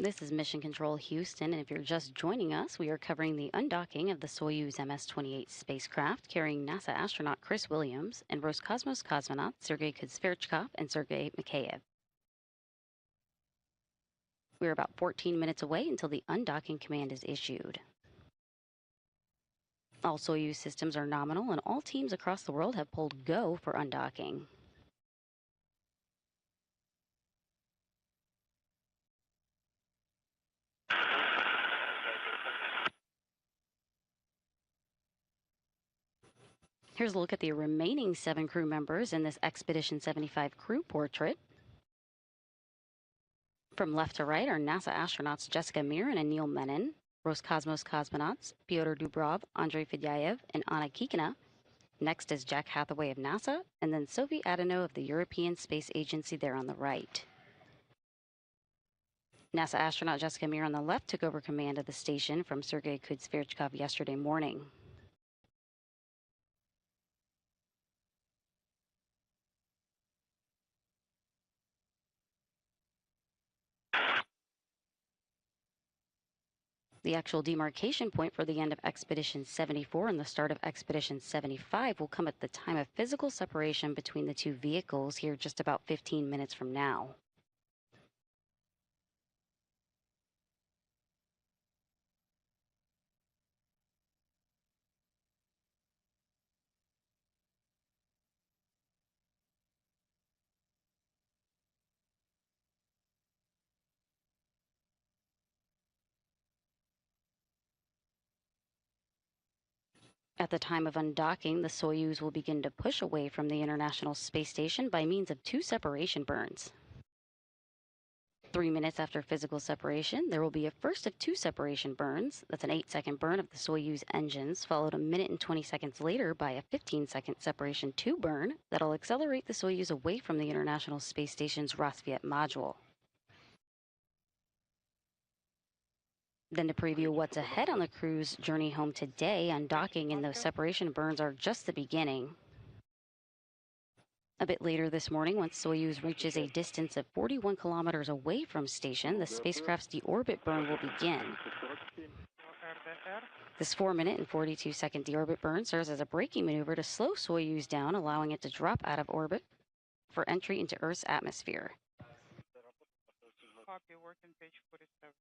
This is Mission Control Houston, and if you're just joining us, we are covering the undocking of the Soyuz MS-28 spacecraft carrying NASA astronaut Chris Williams and Roscosmos cosmonauts Sergey Kud-Sverchkov and Sergey Mikaev. We're about 14 minutes away until the undocking command is issued. All Soyuz systems are nominal, and all teams across the world have pulled go for undocking. Here's a look at the remaining 7 crew members in this Expedition 75 crew portrait. From left to right are NASA astronauts Jessica Meir and Anil Menon, Roscosmos cosmonauts Pyotr Dubrov, Andrei Fedyaev, and Anna Kikina. Next is Jack Hathaway of NASA, and then Sophie Adano of the European Space Agency there on the right. NASA astronaut Jessica Meir on the left took over command of the station from Sergey Kud-Sverchkov yesterday morning. The actual demarcation point for the end of Expedition 74 and the start of Expedition 75 will come at the time of physical separation between the two vehicles here just about 15 minutes from now. At the time of undocking, the Soyuz will begin to push away from the International Space Station by means of 2 separation burns. 3 minutes after physical separation, there will be a first of 2 separation burns. That's an 8-second burn of the Soyuz engines, followed a minute and 20 seconds later by a 15-second separation 2 burn that'll accelerate the Soyuz away from the International Space Station's Rassvet module. Then to preview what's ahead on the crew's journey home today, undocking and those separation burns are just the beginning. A bit later this morning, once Soyuz reaches a distance of 41 kilometers away from station, the spacecraft's deorbit burn will begin. This 4-minute and 42-second deorbit burn serves as a braking maneuver to slow Soyuz down, allowing it to drop out of orbit for entry into Earth's atmosphere. Copy, working page 47.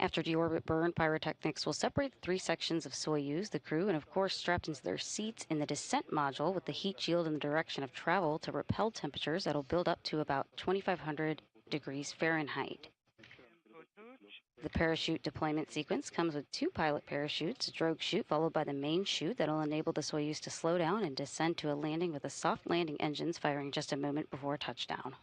After deorbit burn, pyrotechnics will separate the 3 sections of Soyuz, the crew, and of course strapped into their seats in the descent module with the heat shield in the direction of travel to repel temperatures that'll build up to about 2,500 degrees Fahrenheit. The parachute deployment sequence comes with 2 pilot parachutes, a drogue chute followed by the main chute that'll enable the Soyuz to slow down and descend to a landing with the soft landing engines firing just a moment before touchdown.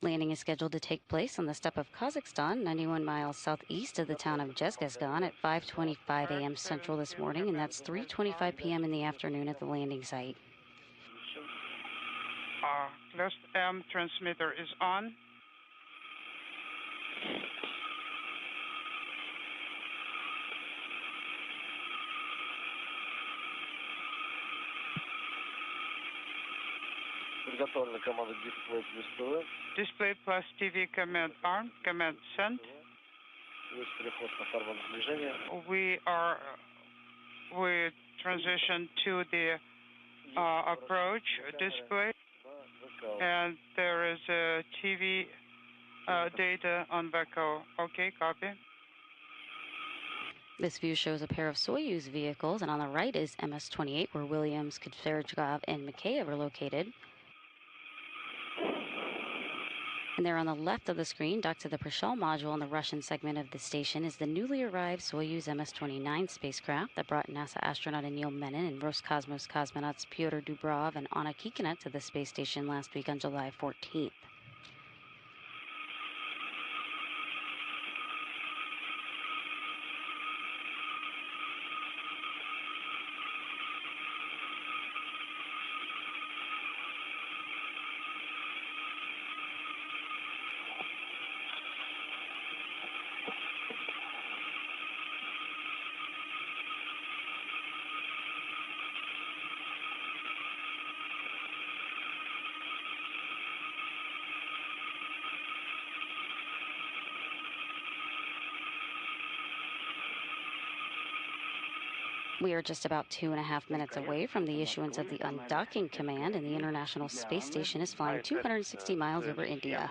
Landing is scheduled to take place on the steppe of Kazakhstan, 91 miles southeast of the town of Zhezkazgan at 5:25 a.m. Central this morning, and that's 3:25 p.m. in the afternoon at the landing site. Class M transmitter is on. Display plus TV command arm. Command sent. We transition to the approach display, and there is a TV data on VECO. Okay, copy. This view shows a pair of Soyuz vehicles, and on the right is MS-28, where Williams, Kud-Sverchkov, and Mikaev are located. And there on the left of the screen, docked to the Prishal module on the Russian segment of the station, is the newly arrived Soyuz MS-29 spacecraft that brought NASA astronaut Anil Menon and Roscosmos cosmonauts Pyotr Dubrov and Anna Kikina to the space station last week on July 14th. We are just about 2.5 minutes away from the issuance of the undocking command, and the International Space Station is flying 260 miles over India.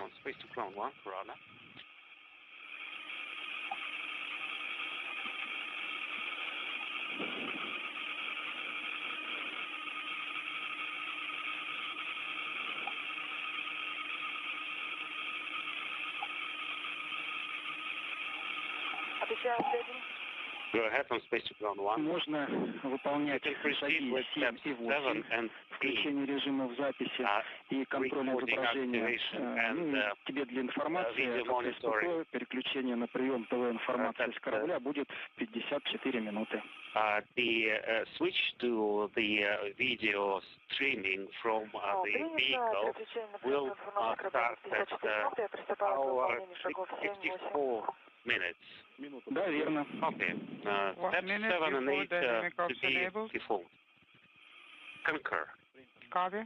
Go ahead on Space Ground 1. Можно выполнять шаги 7 и 8, включение режимов записи и контроля изображения. Тебе для информации, как такое переключение на прием ТВ-информации с корабля будет в 54 минуты. The switch to the video streaming from the vehicle will start at hour 64 minutes. Да, верно. Okay. Step 7 and 8 to be default. Concur. Copy.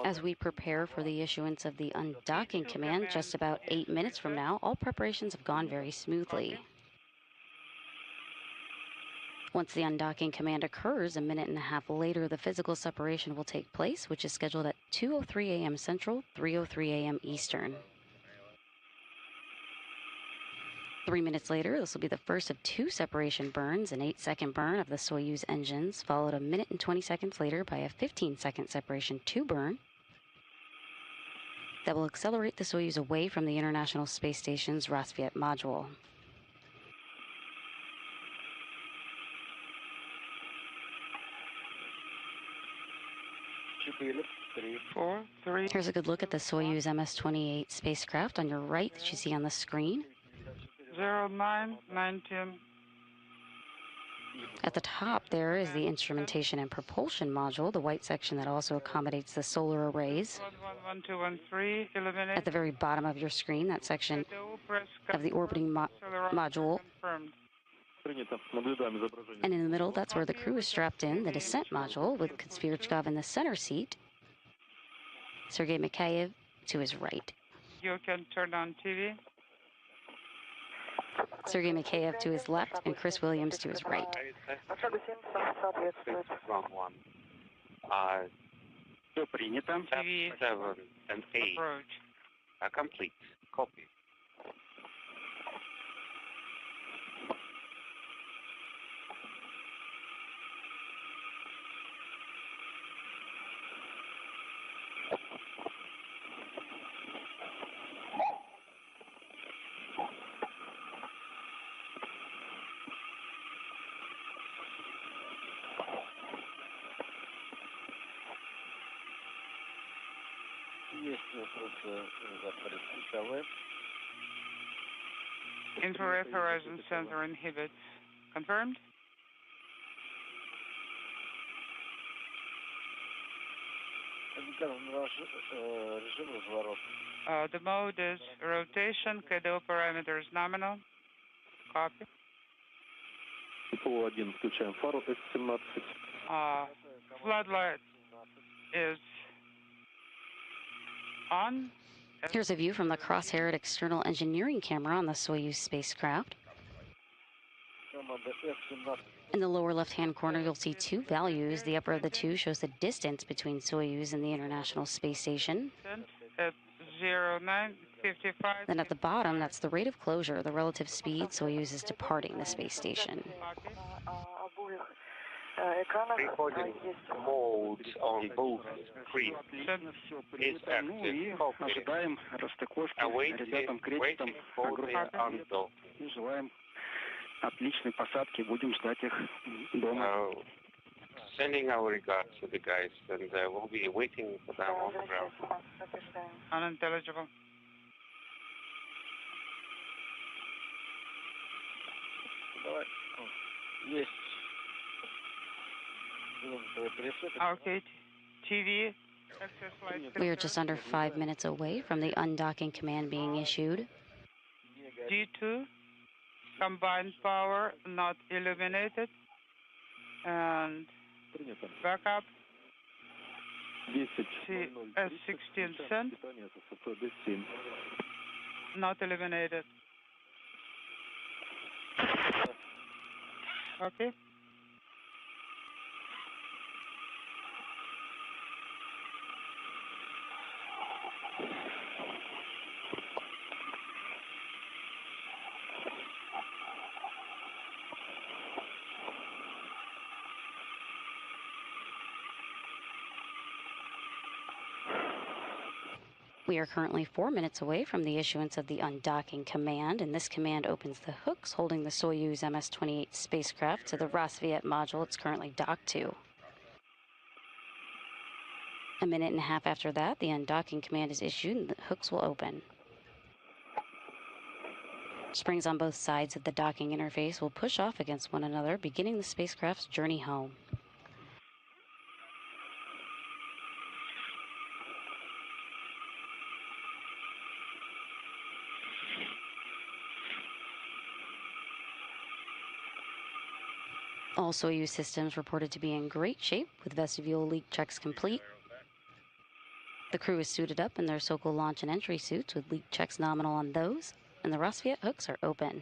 As we prepare for the issuance of the undocking command just about 8 minutes from now, all preparations have gone very smoothly. Once the undocking command occurs, a minute and a half later, the physical separation will take place, which is scheduled at 2:03 a.m. Central, 3:03 a.m. Eastern. 3 minutes later, this will be the first of 2 separation burns, an 8-second burn of the Soyuz engines, followed a minute and 20 seconds later by a 15-second separation 2 burn that will accelerate the Soyuz away from the International Space Station's Rassvet module. Four, three. Here's a good look at the Soyuz MS-28 spacecraft on your right that you see on the screen. 0919. At the top there is the instrumentation and propulsion module, the white section that also accommodates the solar arrays. 111213. Eliminate. At the very bottom of your screen, that section of the orbiting module. And in the middle, that's where the crew is strapped in, the descent module, with Kud-Sverchkov in the center seat. Sergey Mikaev to his right. You can turn on TV. Sergey Mikaev to his left, and Chris Williams to his right. TV 7 and 8 approach. are complete. Copy. Infrared horizon sensor inhibits. Confirmed? The mode is rotation, KDO parameters nominal. Copy. Floodlight is on. Here's a view from the cross-haired external engineering camera on the Soyuz spacecraft. In the lower left-hand corner, you'll see 2 values. The upper of the 2 shows the distance between Soyuz and the International Space Station. At 0955. Then at the bottom, that's the rate of closure, the relative speed Soyuz is departing the space station. Recording mode on both screens is active. Copy. Waiting for the undock. Отличной посадки, будем ждать их дома. Sending our regards to the guys, and we'll be waiting for them on the ground. Unintelligible. Okay, TV. We are just under 5 minutes away from the undocking command being issued. D2. Combined power not illuminated. And backup. S16 cent. Not illuminated. Copy. We are currently 4 minutes away from the issuance of the undocking command, and this command opens the hooks holding the Soyuz MS-28 spacecraft to the Rosviet module it's currently docked to. A minute and a half after that, the undocking command is issued and the hooks will open. Springs on both sides of the docking interface will push off against one another, beginning the spacecraft's journey home. All Soyuz systems reported to be in great shape, with vestibule leak checks complete. The crew is suited up in their so-called launch and entry suits, with leak checks nominal on those, and the Rosviet hooks are open.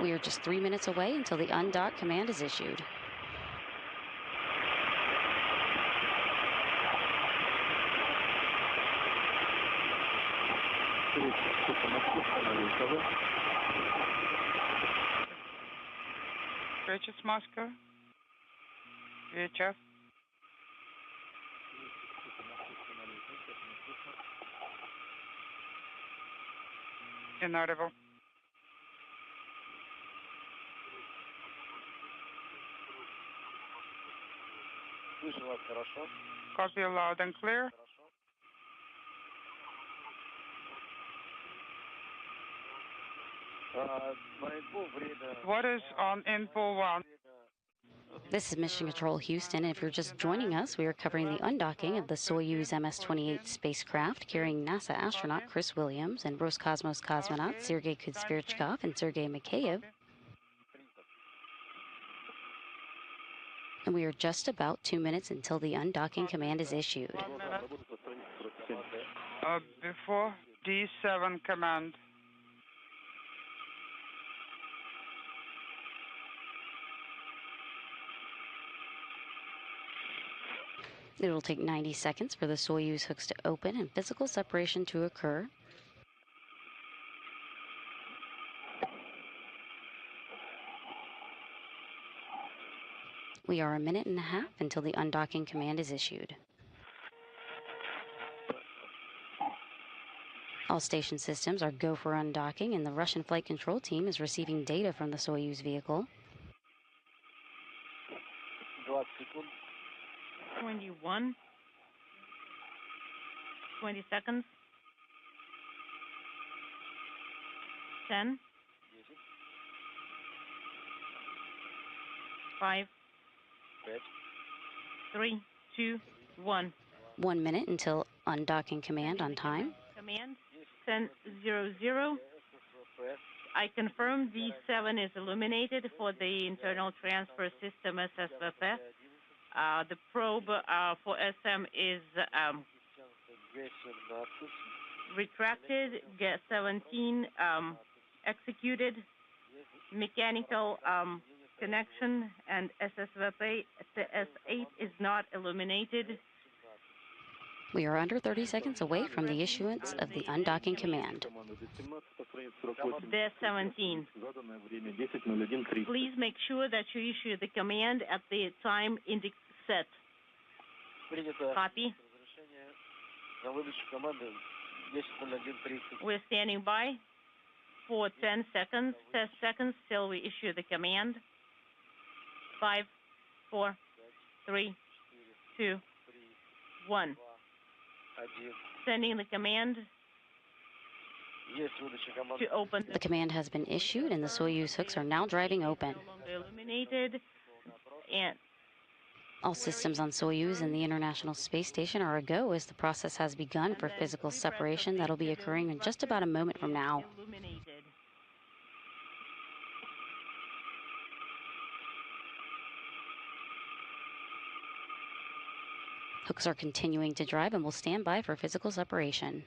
We are just 3 minutes away until the undock command is issued. Bridges, Moscow. VHF. Inaudible. Copy loud and clear. What is on info 1? This is Mission Control Houston, and if you're just joining us, we are covering the undocking of the Soyuz MS-28 spacecraft carrying NASA astronaut Chris Williams and Roscosmos cosmonauts Sergey Kud-Sverchkov and Sergey Mikaev. And we are just about 2 minutes until the undocking command is issued. Before D7 command. It will take 90 seconds for the Soyuz hooks to open and physical separation to occur. We are a minute and a half until the undocking command is issued. All station systems are go for undocking, and the Russian flight control team is receiving data from the Soyuz vehicle. 21. 20 seconds. 10. 5. 3, 2, 1. 1 minute until undocking command on time. Command 10:00. I confirm D7 is illuminated for the internal transfer system SSVP. The probe for SM is retracted, Gas 17 executed, mechanical connection, and SSVP CS8 is not illuminated. We are under 30 seconds away from the issuance of the undocking command. Gas 17. Please make sure that you issue the command at the time set. Copy. We're standing by for 10 seconds. 10 seconds till we issue the command. 5, 4, 3, 2, 1. Sending the command to open. The command has been issued, and the Soyuz hooks are now driving open. No longer illuminated, and all systems on Soyuz and the International Space Station are a go as the process has begun for physical separation that'll be occurring in just about a moment from now. Hooks are continuing to drive and will stand by for physical separation.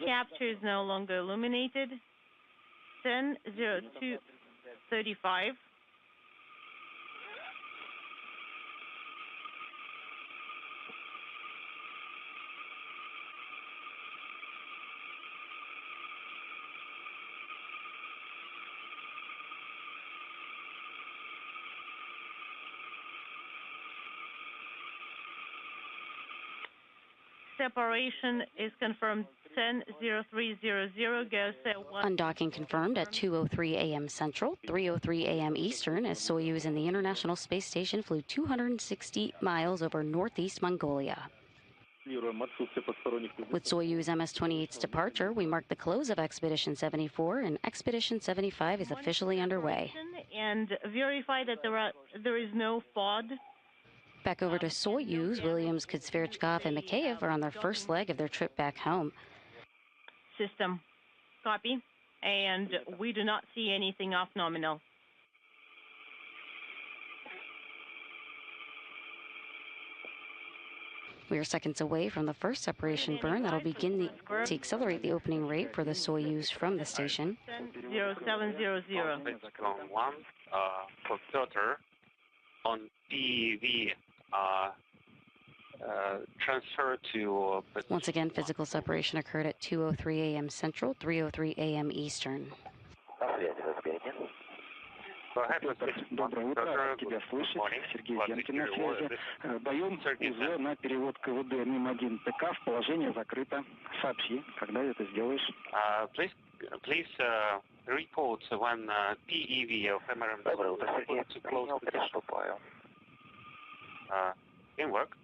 Capture is no longer illuminated. 10:02:35. Separation is confirmed 10:03:00. Goes at 1. Undocking confirmed at 2:03 a.m. Central, 3:03 a.m. Eastern, as Soyuz and the International Space Station flew 260 miles over northeast Mongolia. With Soyuz MS-28's departure, we mark the close of Expedition 74, and Expedition 75 is officially underway. And verify that there is no FOD. Back over to Soyuz, Williams, Kud-Sverchkov, and Mikaev are on their first leg of their trip back home. System. Copy. And we do not see anything off nominal. We are seconds away from the first separation burn that'll begin to accelerate the opening rate for the Soyuz from the station. 0700. One for filter on PEV transfer to... Once again, physical separation occurred at 2:03 a.m. Central, 3:03 a.m. Eastern. Go ahead, Доброе утро, тебя слышит Сергей Зенкин на связи. Даем УЗ на перевод КВД МИМ-1 ТК в положение закрыто. Сообщи, когда это сделаешь. Please report when PEV of MRM to close position. In work.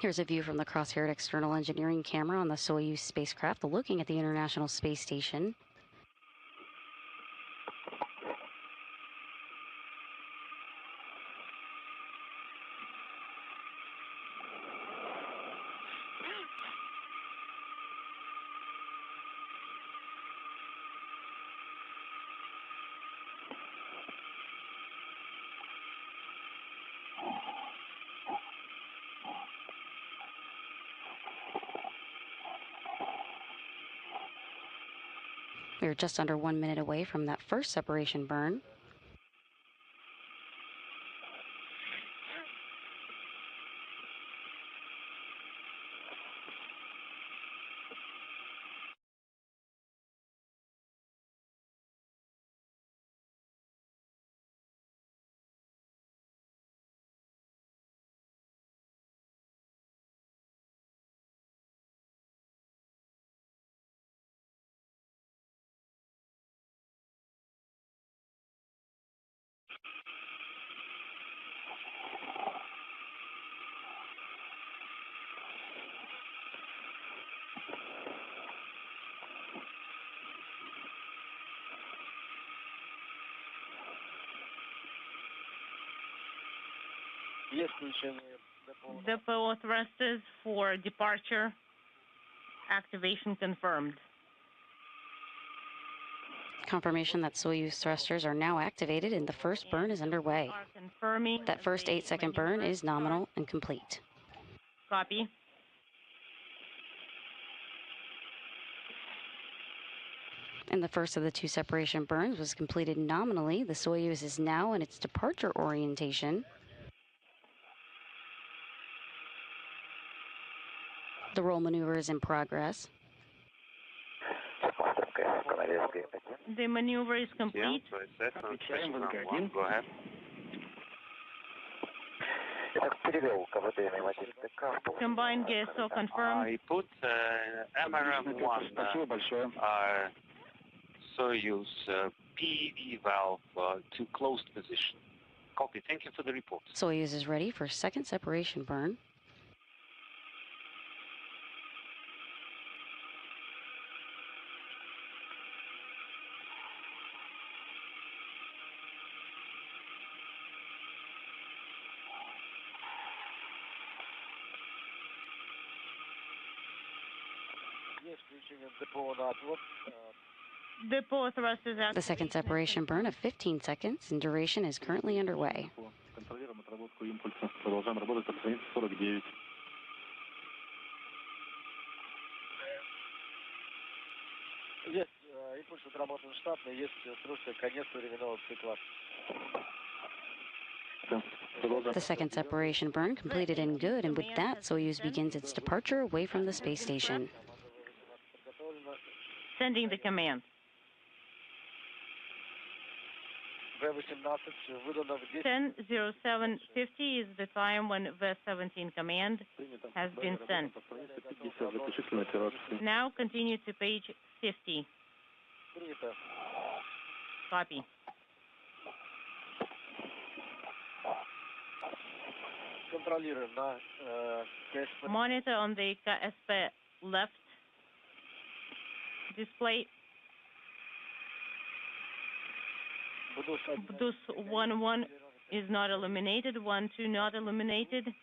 Here's a view from the cross-haired external engineering camera on the Soyuz spacecraft looking at the International Space Station. We are just under 1 minute away from that first separation burn. Depot thrusters for departure. Activation confirmed. Confirmation that Soyuz thrusters are now activated and the first burn is underway. That first 8-second burn is nominal and complete. Copy. And the first of the 2 separation burns was completed nominally. The Soyuz is now in its departure orientation. The roll maneuver is in progress. The maneuver is complete. Go ahead. Combined GSO confirmed. I put MRM-1 Soyuz PEV valve to closed position. Copy. Thank you for the report. Soyuz is ready for second separation burn. Depot thrusters activated. The second separation burn of 15 seconds in duration is currently underway. The second separation burn completed in good, and with that, Soyuz begins its departure away from the space station. Sending the command. 10:07:50 is the time when VES-17 command has been sent. Now continue to page 50. Copy. Monitor on the KSP left display. Bdus 1-1 is not illuminated, 1-2 not illuminated.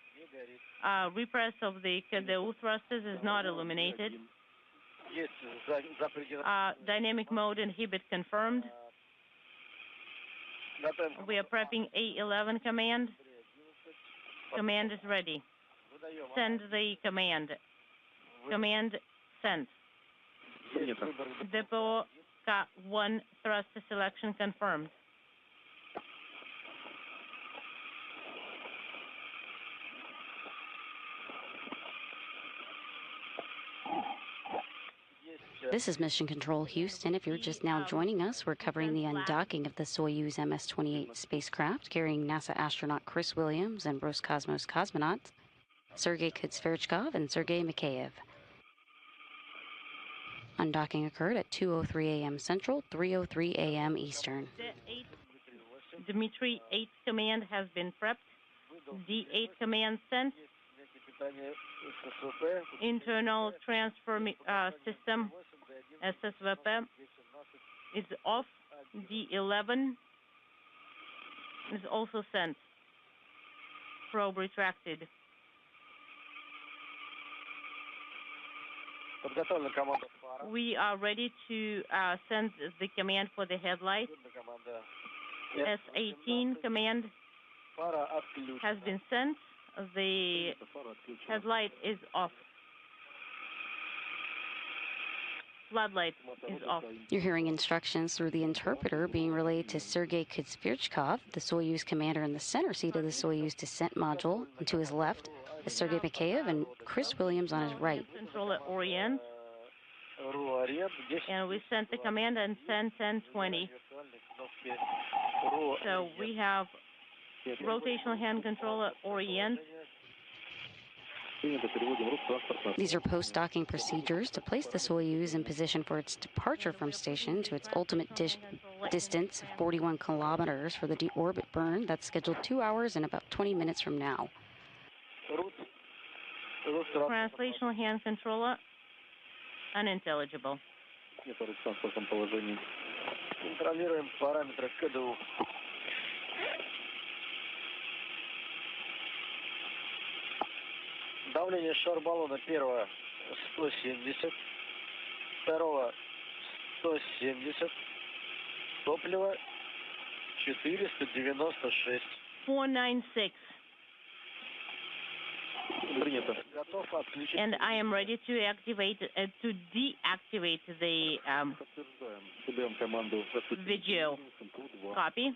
Repress of the KDU thrusters is not illuminated. Dynamic mode inhibit confirmed. We are prepping A11 command. Command is ready. Send the command. Command sent. Depot K1 thruster selection confirmed. This is Mission Control Houston. If you're just now joining us, we're covering the undocking of the Soyuz MS-28 spacecraft carrying NASA astronaut Chris Williams and Roscosmos cosmonauts, Sergey Kud-Sverchkov and Sergey Mikaev. Undocking occurred at 2:03 a.m. Central, 3:03 a.m. Eastern. Dmitry 8 command has been prepped. D8 command sent. Internal transfer system SSVP is off. D11 is also sent. Probe retracted. We are ready to send the command for the headlight. S18 command has been sent. The headlight is off. Floodlight is off. You're hearing instructions through the interpreter being relayed to Sergey Kud-Sverchkov, the Soyuz commander in the center seat of the Soyuz descent module, and to his left is Sergey Mikaev and Chris Williams on his right. Controller orient. And we sent the command and send 1020. So we have rotational hand controller orient. These are post-docking procedures to place the Soyuz in position for its departure from station to its ultimate distance of 41 kilometers for the deorbit burn that's scheduled 2 hours and about 20 minutes from now. Translational hand controller unintelligible. Давление шар-баллона первого 170, второго 170, топливо 496. 496. And I am ready to activate, to deactivate the video. Copy.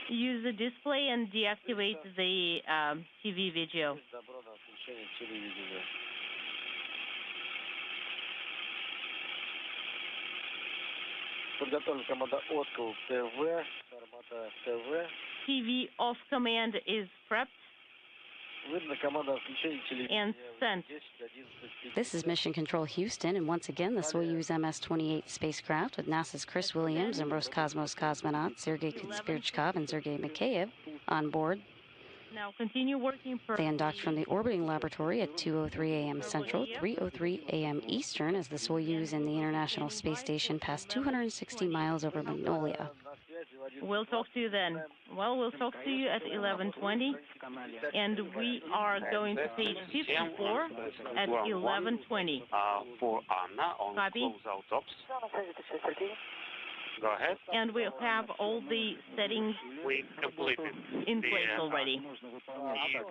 Use the display and deactivate the TV video. TV off command is prepped and sent. This is Mission Control Houston, and once again, the Soyuz MS-28 spacecraft with NASA's Chris Williams and Roscosmos cosmonauts Sergey Kud-Sverchkov and Sergey Mikaev on board. Now continue working. They undocked from the orbiting laboratory at 2:03 a.m. Central, 3:03 a.m. Eastern as the Soyuz and the International Space Station passed 260 miles over Magnolia. We'll talk to you then. Well, we'll talk to you at 11:20, and we are going to page 54 at 11:20. For Anna on close-out ops. Go ahead. And we'll have all the settings in place already.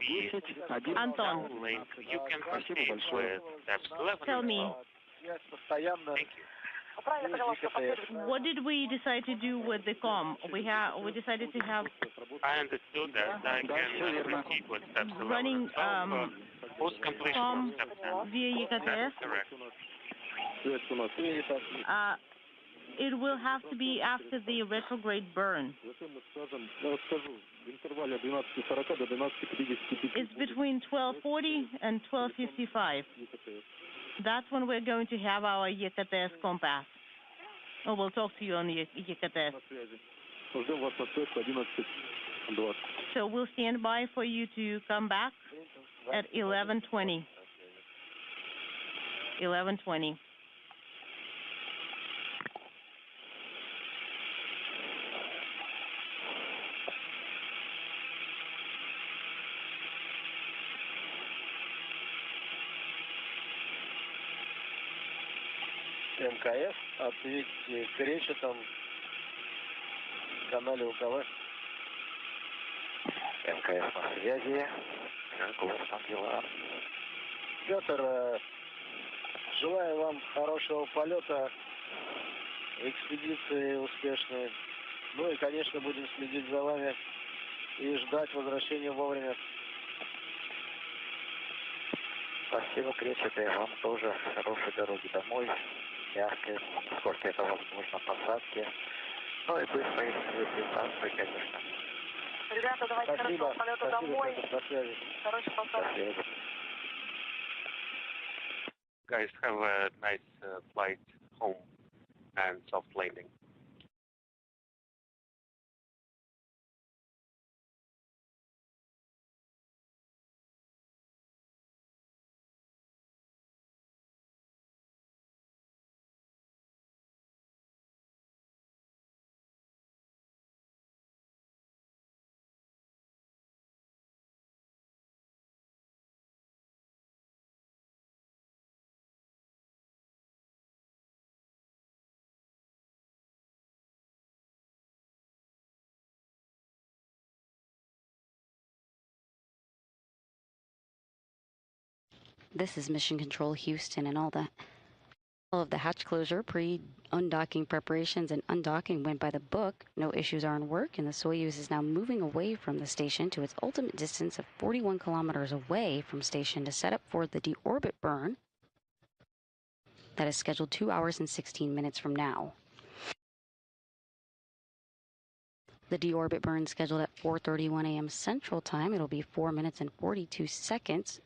TV Anton, you can proceed with steps 11. tell me, Thank you. What did we decide to do with the com? We decided to have I understood that. I can proceed with steps 11 running and 12. Post completion com of step 10. via EKTS. That's correct. It will have to be after the retrograde burn. It's between 12:40 and 12:55. That's when we're going to have our EKTS compass. Oh, we'll talk to you on the EKTS. So we'll stand by for you to come back at 11:20. 11:20. МКФ, ответьте к речи там в канале УКВ. МКФ на связи. Как у вас там дела? Петр, желаю вам хорошего полета, экспедиции успешной. Ну и, конечно, будем следить за вами и ждать возвращения вовремя. Спасибо, Кречет, и вам тоже хорошей дороги домой. Мягкой, насколько это возможно, посадки. Ну и быстрой реабилитации, конечно. Ребята, давайте хорошего полета домой. До связи. Хорошей посадки. Guys, have a nice flight home and soft landing. This is Mission Control Houston, and all of the hatch closure, pre-undocking preparations, and undocking went by the book. No issues are in work, and the Soyuz is now moving away from the station to its ultimate distance of 41 kilometers away from station to set up for the deorbit burn that is scheduled 2 hours and 16 minutes from now. The deorbit burn scheduled at 4:31 a.m. Central Time. It'll be 4 minutes and 42 seconds.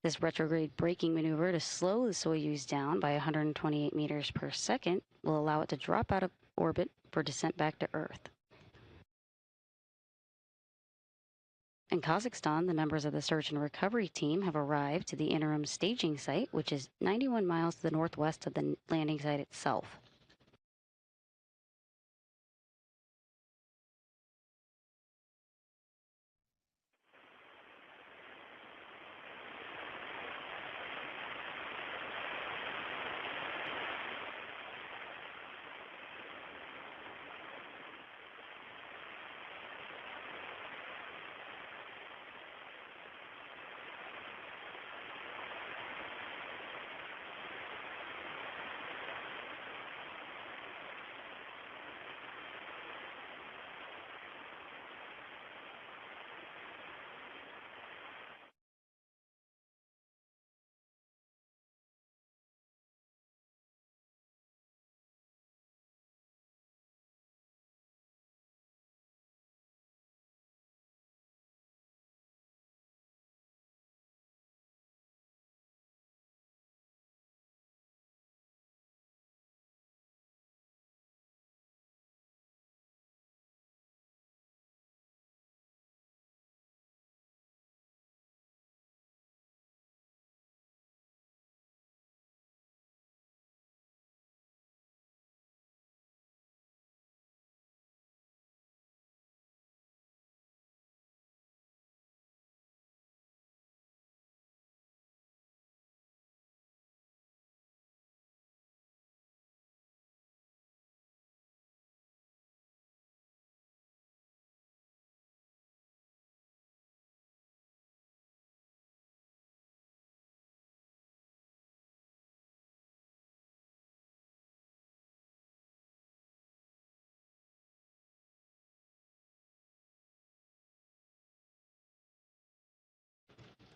This retrograde braking maneuver to slow the Soyuz down by 128 meters per second will allow it to drop out of orbit for descent back to Earth. In Kazakhstan, the members of the search and recovery team have arrived to the interim staging site, which is 91 miles to the northwest of the landing site itself.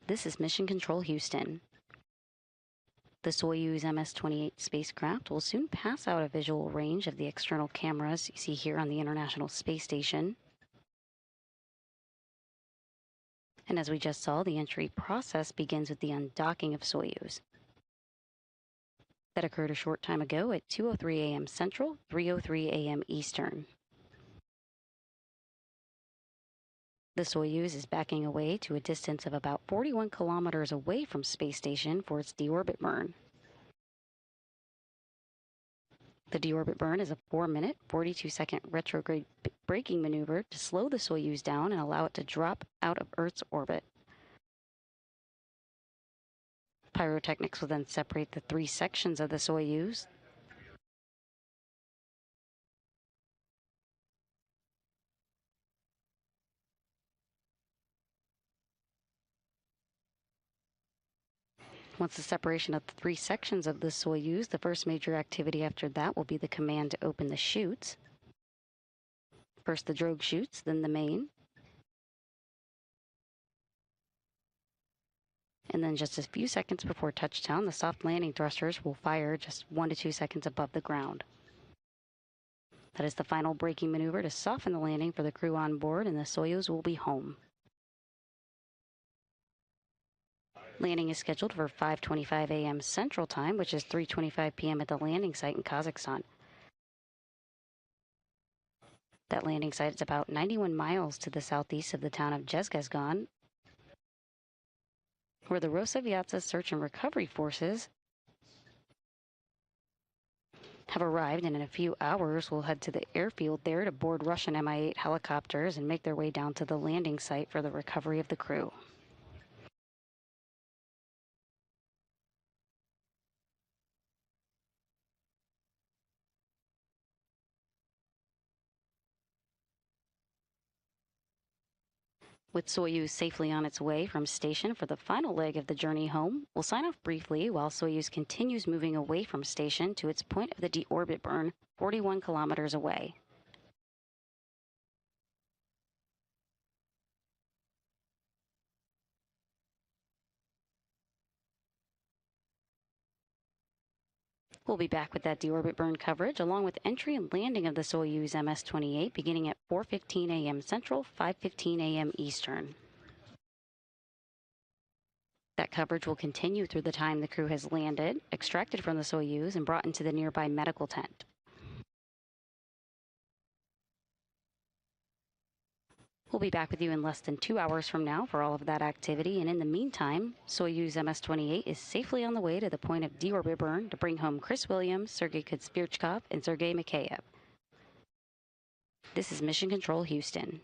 This is Mission Control Houston. The Soyuz MS-28 spacecraft will soon pass out of visual range of the external cameras you see here on the International Space Station. And as we just saw, the entry process begins with the undocking of Soyuz. That occurred a short time ago at 2:03 a.m. Central, 3:03 a.m. Eastern. The Soyuz is backing away to a distance of about 41 kilometers away from space station for its deorbit burn. The deorbit burn is a 4-minute, 42-second retrograde braking maneuver to slow the Soyuz down and allow it to drop out of Earth's orbit. Pyrotechnics will then separate the 3 sections of the Soyuz. Once the separation of the 3 sections of the Soyuz, the first major activity after that will be the command to open the chutes. First the drogue chutes, then the main. And then just a few seconds before touchdown, the soft landing thrusters will fire just 1 to 2 seconds above the ground. That is the final braking maneuver to soften the landing for the crew on board, and the Soyuz will be home. Landing is scheduled for 5:25 a.m. Central Time, which is 3:25 p.m. at the landing site in Kazakhstan. That landing site is about 91 miles to the southeast of the town of Zhezkazgan, where the Rosaviatsa search and recovery forces have arrived, and in a few hours will head to the airfield there to board Russian Mi-8 helicopters and make their way down to the landing site for the recovery of the crew. With Soyuz safely on its way from station for the final leg of the journey home, we'll sign off briefly while Soyuz continues moving away from station to its point of the deorbit burn, 41 kilometers away. We'll be back with that deorbit burn coverage, along with entry and landing of the Soyuz MS-28 beginning at 4:15 a.m. Central, 5:15 a.m. Eastern. That coverage will continue through the time the crew has landed, extracted from the Soyuz, and brought into the nearby medical tent. We'll be back with you in less than 2 hours from now for all of that activity, and in the meantime, Soyuz MS-28 is safely on the way to the point of deorbit burn to bring home Chris Williams, Sergey Kud-Sverchkov, and Sergey Mikaev. This is Mission Control Houston.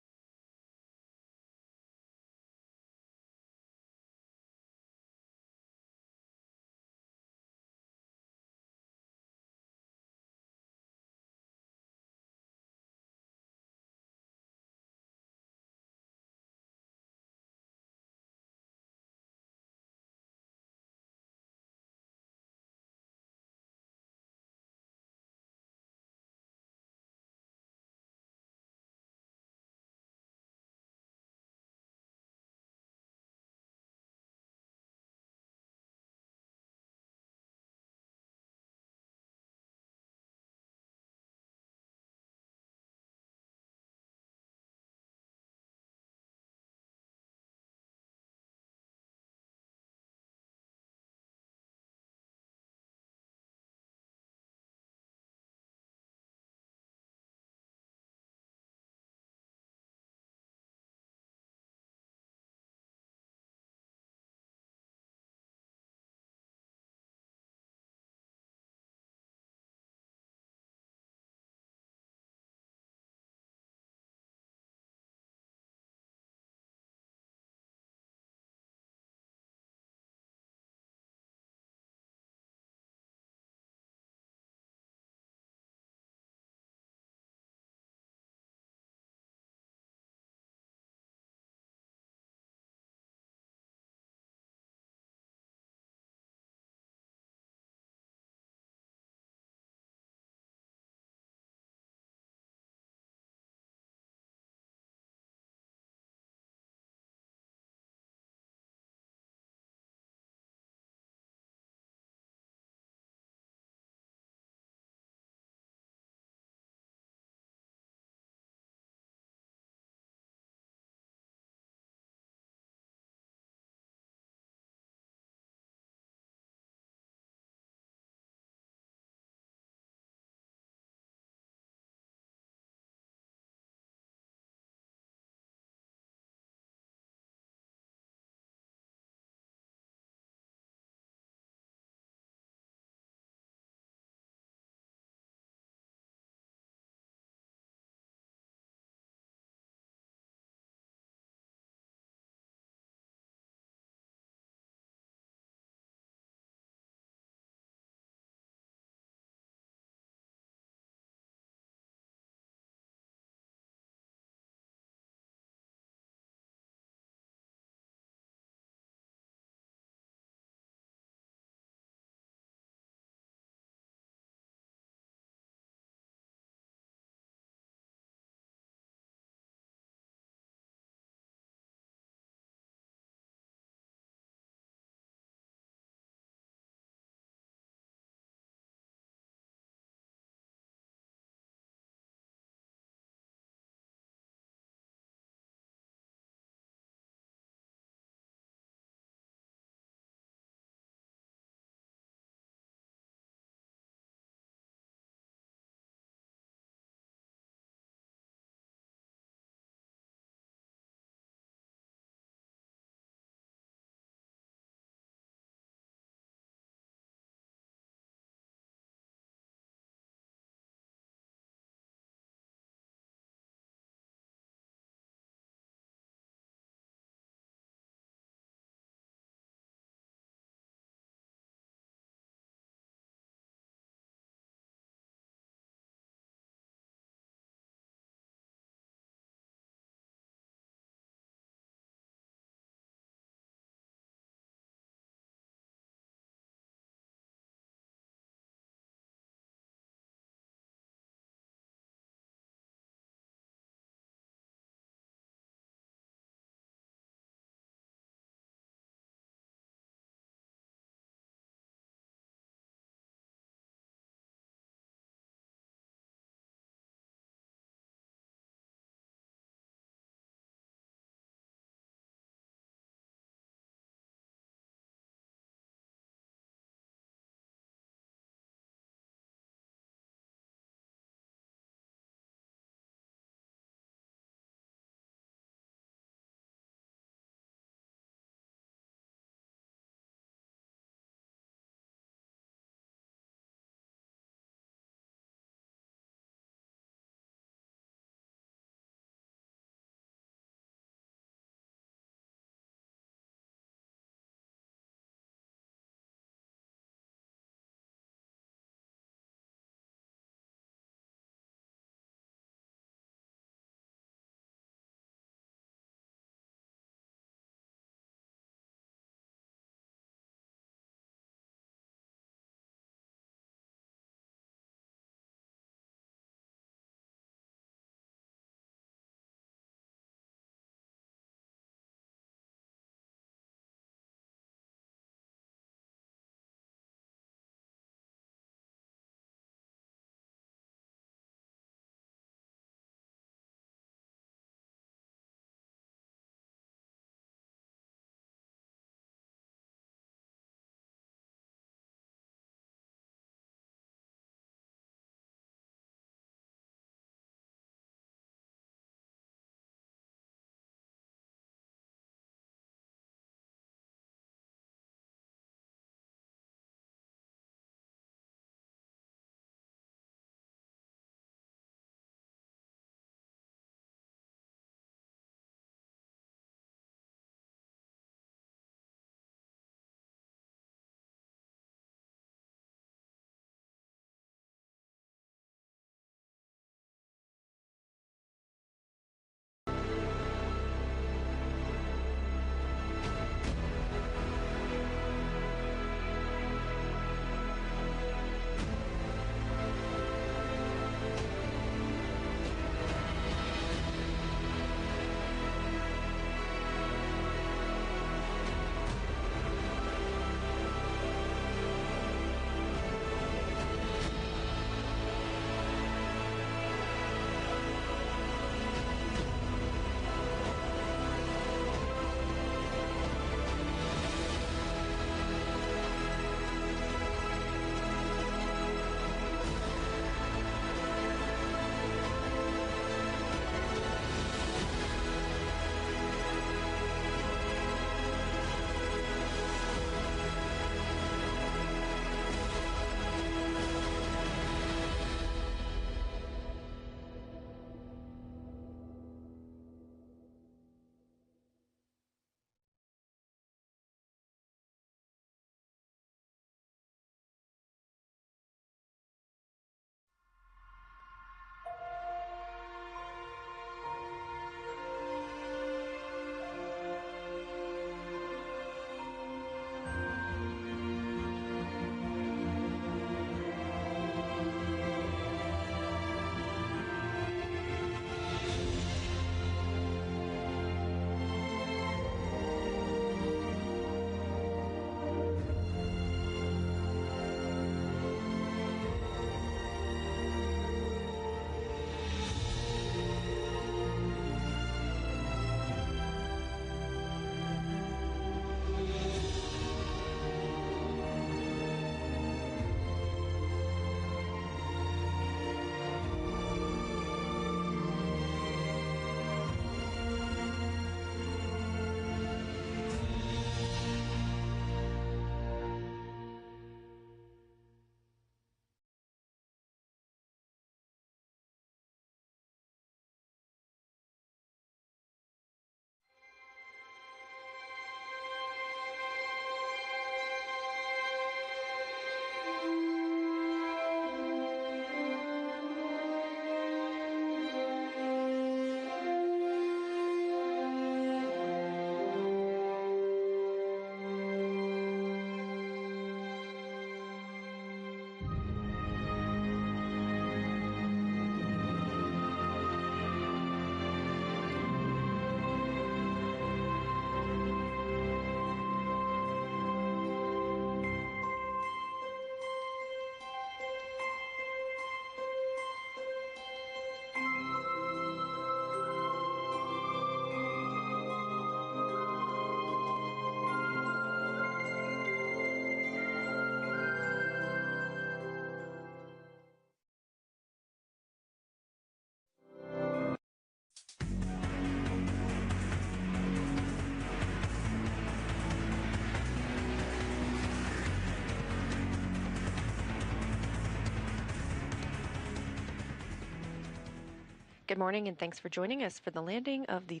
Good morning, and thanks for joining us for the landing of the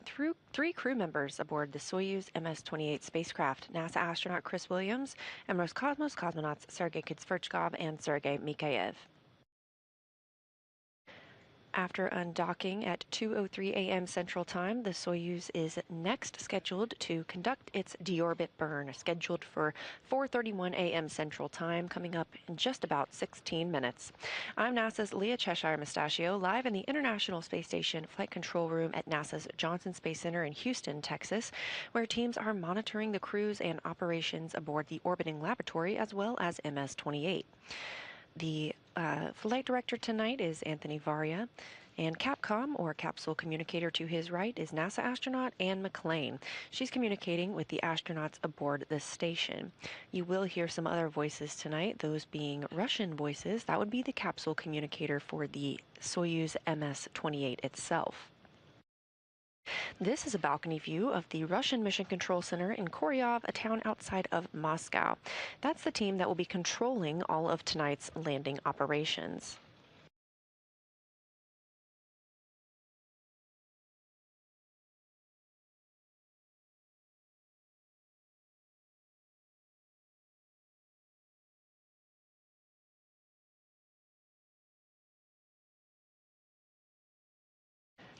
three crew members aboard the Soyuz MS-28 spacecraft, NASA astronaut Chris Williams and Roscosmos cosmonauts Sergey Kud-Sverchkov and Sergey Mikaev. After undocking at 2:03 a.m. Central Time, the Soyuz is next scheduled to conduct its deorbit burn, scheduled for 4:31 a.m. Central Time, coming up in just about 16 minutes. I'm NASA's Leah Cheshire Mustachio, live in the International Space Station Flight Control Room at NASA's Johnson Space Center in Houston, Texas, where teams are monitoring the crews and operations aboard the orbiting laboratory as well as MS-28. The flight director tonight is Anthony Varia, and Capcom, or Capsule communicator to his right, is NASA astronaut Anne McLean. She's communicating with the astronauts aboard the station. You will hear some other voices tonight, those being Russian voices. That would be the Capsule communicator for the Soyuz MS-28 itself. This is a balcony view of the Russian Mission Control Center in Koryov, a town outside of Moscow. That's the team that will be controlling all of tonight's landing operations.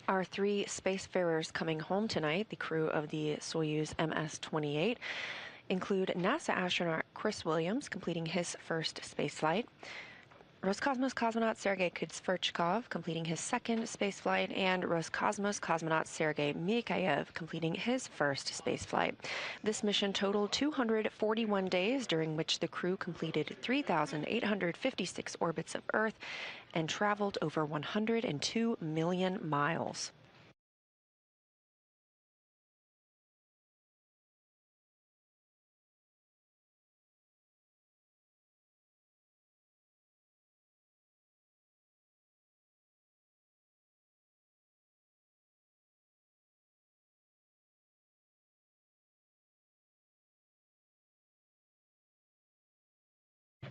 Our three spacefarers coming home tonight, the crew of the Soyuz MS-28, include NASA astronaut Chris Williams, completing his first spaceflight, Roscosmos cosmonaut Sergey Kud-Sverchkov, completing his second spaceflight, and Roscosmos cosmonaut Sergey Mikaev, completing his first spaceflight. This mission totaled 241 days, during which the crew completed 3,856 orbits of Earth and traveled over 102 million miles.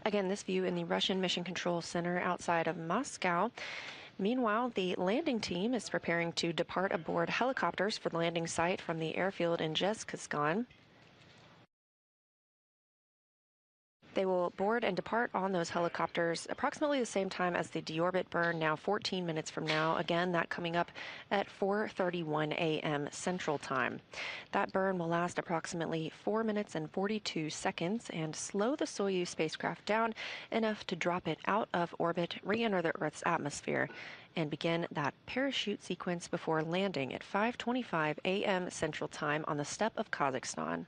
Again, this view in the Russian Mission Control Center outside of Moscow. Meanwhile, the landing team is preparing to depart aboard helicopters for the landing site from the airfield in Zhezkazgan. They will board and depart on those helicopters approximately the same time as the deorbit burn, now 14 minutes from now. Again, that coming up at 4:31 a.m. Central Time. That burn will last approximately 4 minutes and 42 seconds and slow the Soyuz spacecraft down enough to drop it out of orbit, re-enter the Earth's atmosphere, and begin that parachute sequence before landing at 5:25 a.m. Central Time on the steppe of Kazakhstan.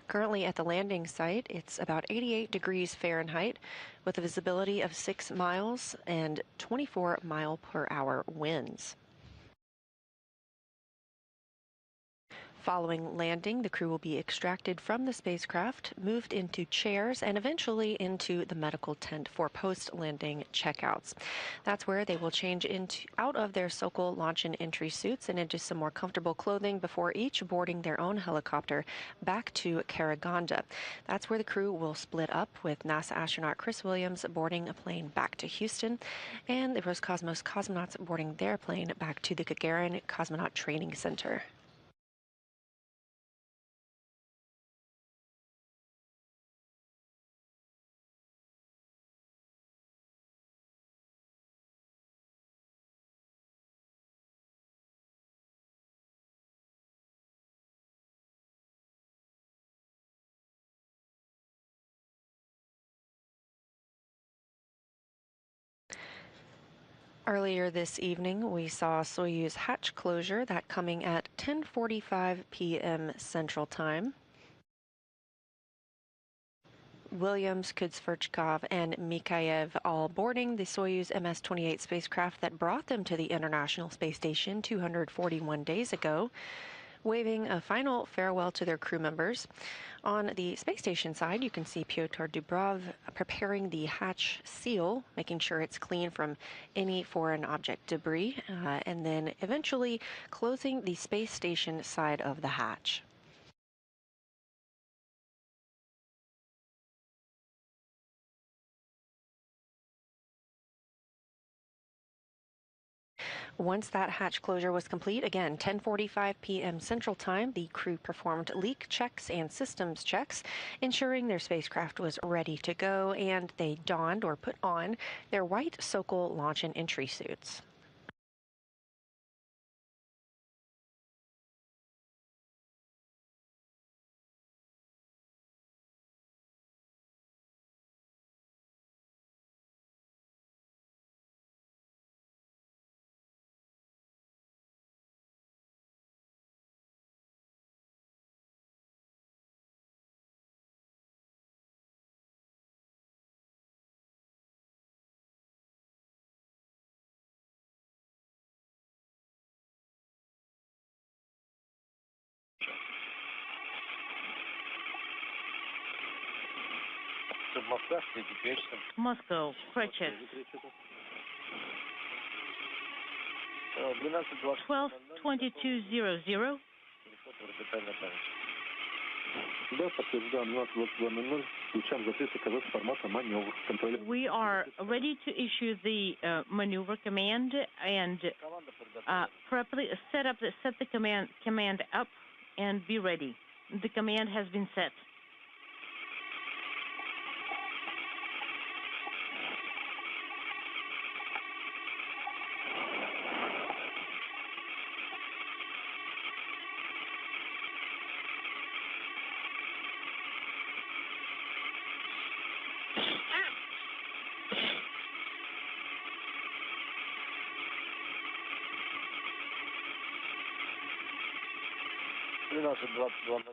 Currently at the landing site, it's about 88 degrees Fahrenheit with a visibility of 6 miles and 24-mile-per-hour winds. Following landing, the crew will be extracted from the spacecraft, moved into chairs, and eventually into the medical tent for post-landing checkouts. That's where they will change out of their Sokol launch and entry suits and into some more comfortable clothing before each boarding their own helicopter back to Karaganda. That's where the crew will split up, with NASA astronaut Chris Williams boarding a plane back to Houston and the Roscosmos cosmonauts boarding their plane back to the Gagarin Cosmonaut Training Center. Earlier this evening, we saw Soyuz hatch closure, that coming at 10:45 p.m. Central Time. Williams, Kud-Sverchkov, and Mikaev all boarding the Soyuz MS-28 spacecraft that brought them to the International Space Station 241 days ago, waving a final farewell to their crew members. On the space station side, you can see Pyotr Dubrov preparing the hatch seal, making sure it's clean from any foreign object debris, and then eventually closing the space station side of the hatch. Once that hatch closure was complete, again, 10:45 p.m. Central Time, the crew performed leak checks and systems checks, ensuring their spacecraft was ready to go, and they donned or put on their white Sokol launch and entry suits. Moscow, Pritchett. 12:22:00. We are ready to issue the maneuver command and properly set the command up and be ready. The command has been set.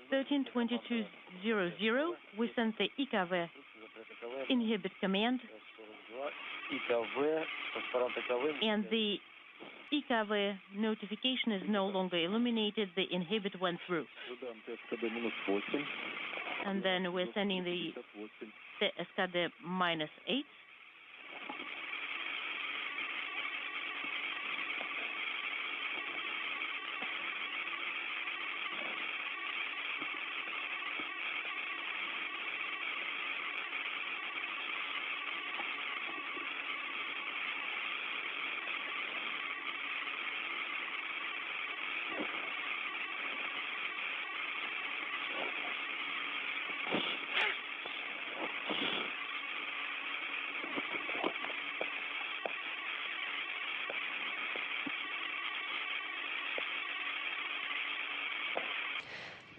Thirteen 22:00. We sent the IKV inhibit command, and the IKV notification is no longer illuminated. The inhibit went through, and then we're sending the SKD -8.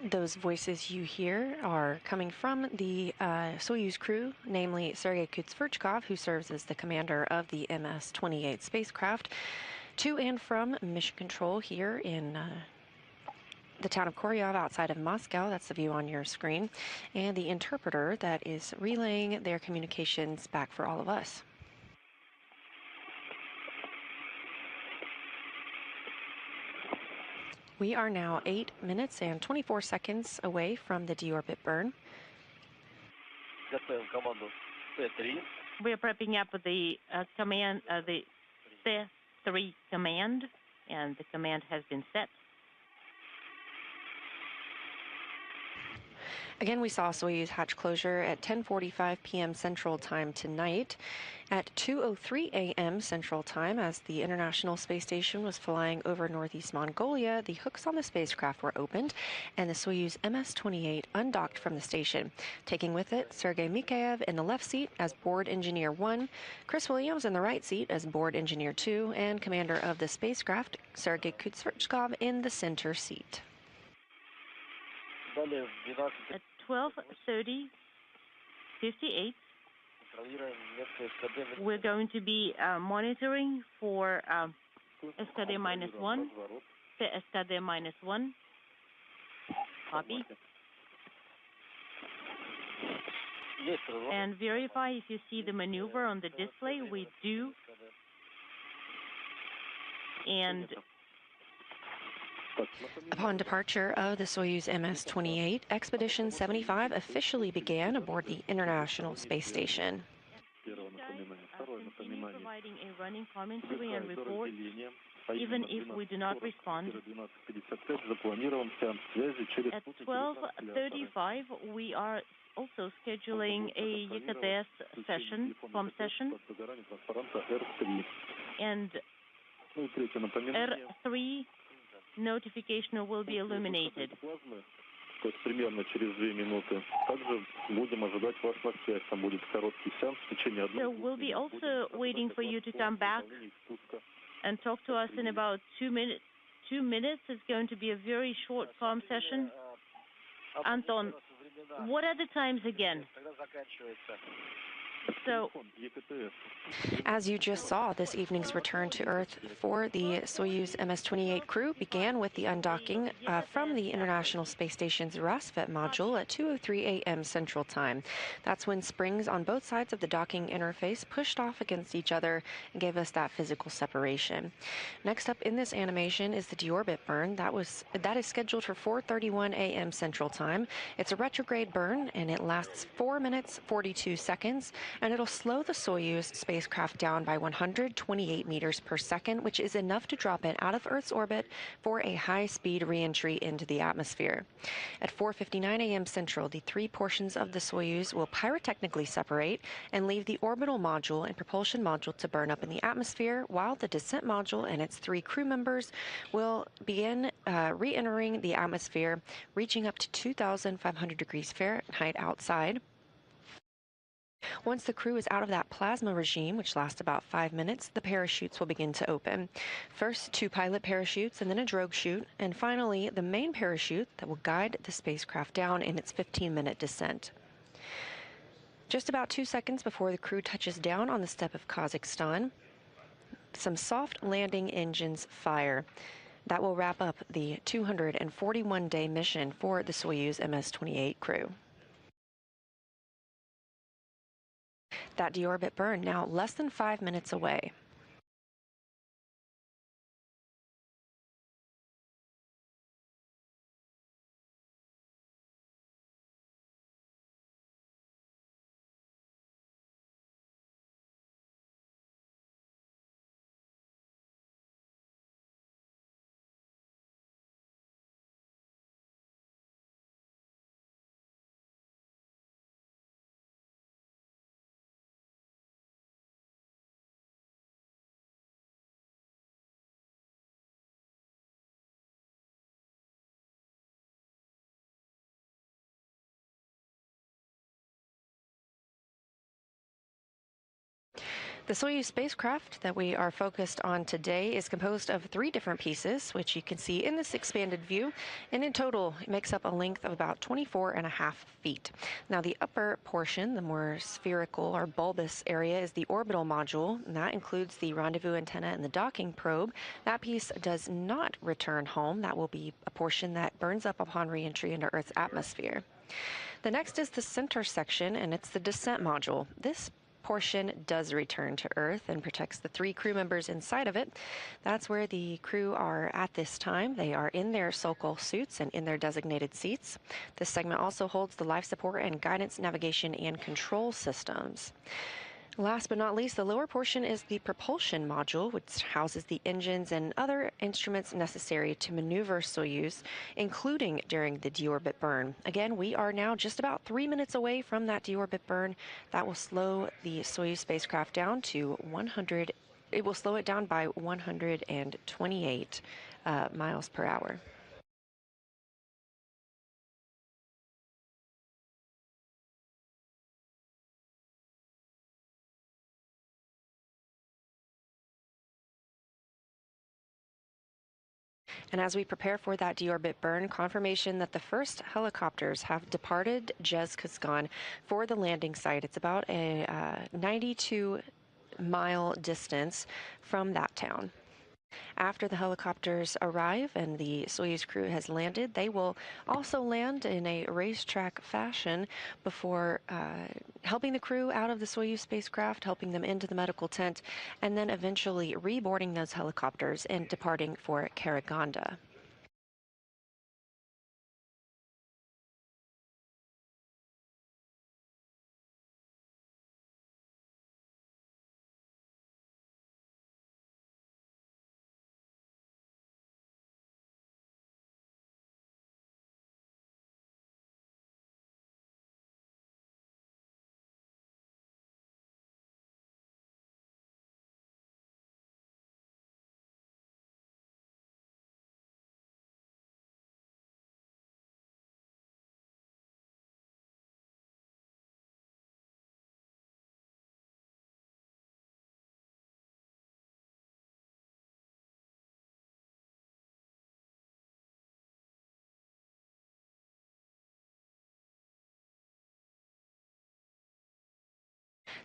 Those voices you hear are coming from the Soyuz crew, namely Sergey Kud-Sverchkov, who serves as the commander of the MS-28 spacecraft, to and from mission control here in the town of Koryov outside of Moscow. That's the view on your screen, and the interpreter that is relaying their communications back for all of us. We are now 8 minutes and 24 seconds away from the deorbit burn. We are prepping up the command, the C3 command, and the command has been set. Again, we saw Soyuz hatch closure at 10:45 p.m. Central Time tonight. At 2:03 a.m. Central Time, as the International Space Station was flying over northeast Mongolia, the hooks on the spacecraft were opened, and the Soyuz MS-28 undocked from the station, taking with it Sergey Mikaev in the left seat as Board Engineer 1, Chris Williams in the right seat as Board Engineer 2, and commander of the spacecraft, Sergey Kud-Sverchkov, in the center seat. At 12:30:58, we're going to be monitoring for SKD -1, the SKD -1. Copy. And verify if you see the maneuver on the display. We do. And upon departure of the Soyuz MS-28, Expedition 75 officially began aboard the International Space Station. Continue providing a running commentary and report, even if we do not respond. At 12:35, we are also scheduling a YKTS session, POM session, and R3 notification will be illuminated. То есть примерно через 2 минуты. Также будем ожидать вас на связь. Там будет короткий сеанс в течение 1 минуты. So we'll be also waiting for you to come back and talk to us in about 2 minutes. 2 minutes is going to be a very short calm session. Anton, what are the times again? So, as you just saw, this evening's return to Earth for the Soyuz MS-28 crew began with the undocking from the International Space Station's Rassvet module at 2:03 a.m. Central Time. That's when springs on both sides of the docking interface pushed off against each other and gave us that physical separation. Next up in this animation is the deorbit burn. That is scheduled for 4:31 a.m. Central Time. It's a retrograde burn, and it lasts 4 minutes 42 seconds. And it'll slow the Soyuz spacecraft down by 128 meters per second, which is enough to drop it out of Earth's orbit for a high-speed reentry into the atmosphere. At 4:59 a.m. Central, the 3 portions of the Soyuz will pyrotechnically separate and leave the orbital module and propulsion module to burn up in the atmosphere, while the descent module and its 3 crew members will begin re-entering the atmosphere, reaching up to 2,500 degrees Fahrenheit outside. Once the crew is out of that plasma regime, which lasts about 5 minutes, the parachutes will begin to open. First, 2 pilot parachutes and then a drogue chute, and finally, the main parachute that will guide the spacecraft down in its 15-minute descent. Just about 2 seconds before the crew touches down on the steppe of Kazakhstan, some soft landing engines fire. That will wrap up the 241-day mission for the Soyuz MS-28 crew. That deorbit burn now less than 5 minutes away. The Soyuz spacecraft that we are focused on today is composed of 3 different pieces, which you can see in this expanded view, and in total it makes up a length of about 24.5 feet. Now the upper portion, the more spherical or bulbous area, is the orbital module, and that includes the rendezvous antenna and the docking probe. That piece does not return home. That will be a portion that burns up upon reentry into Earth's atmosphere. The next is the center section, and it's the descent module. This portion does return to Earth and protects the 3 crew members inside of it. That's where the crew are at this time. They are in their Sokol suits and in their designated seats. This segment also holds the life support and guidance, navigation, and control systems. Last but not least, the lower portion is the propulsion module, which houses the engines and other instruments necessary to maneuver Soyuz, including during the deorbit burn. Again, we are now just about 3 minutes away from that deorbit burn. That will slow the Soyuz spacecraft down to 100. It will slow it down by 128 miles per hour. And as we prepare for that deorbit burn, confirmation that the first helicopters have departed Zhezkazgan for the landing site. It's about a 92-mile distance from that town. After the helicopters arrive and the Soyuz crew has landed, they will also land in a racetrack fashion before helping the crew out of the Soyuz spacecraft, helping them into the medical tent, and then eventually reboarding those helicopters and departing for Karaganda.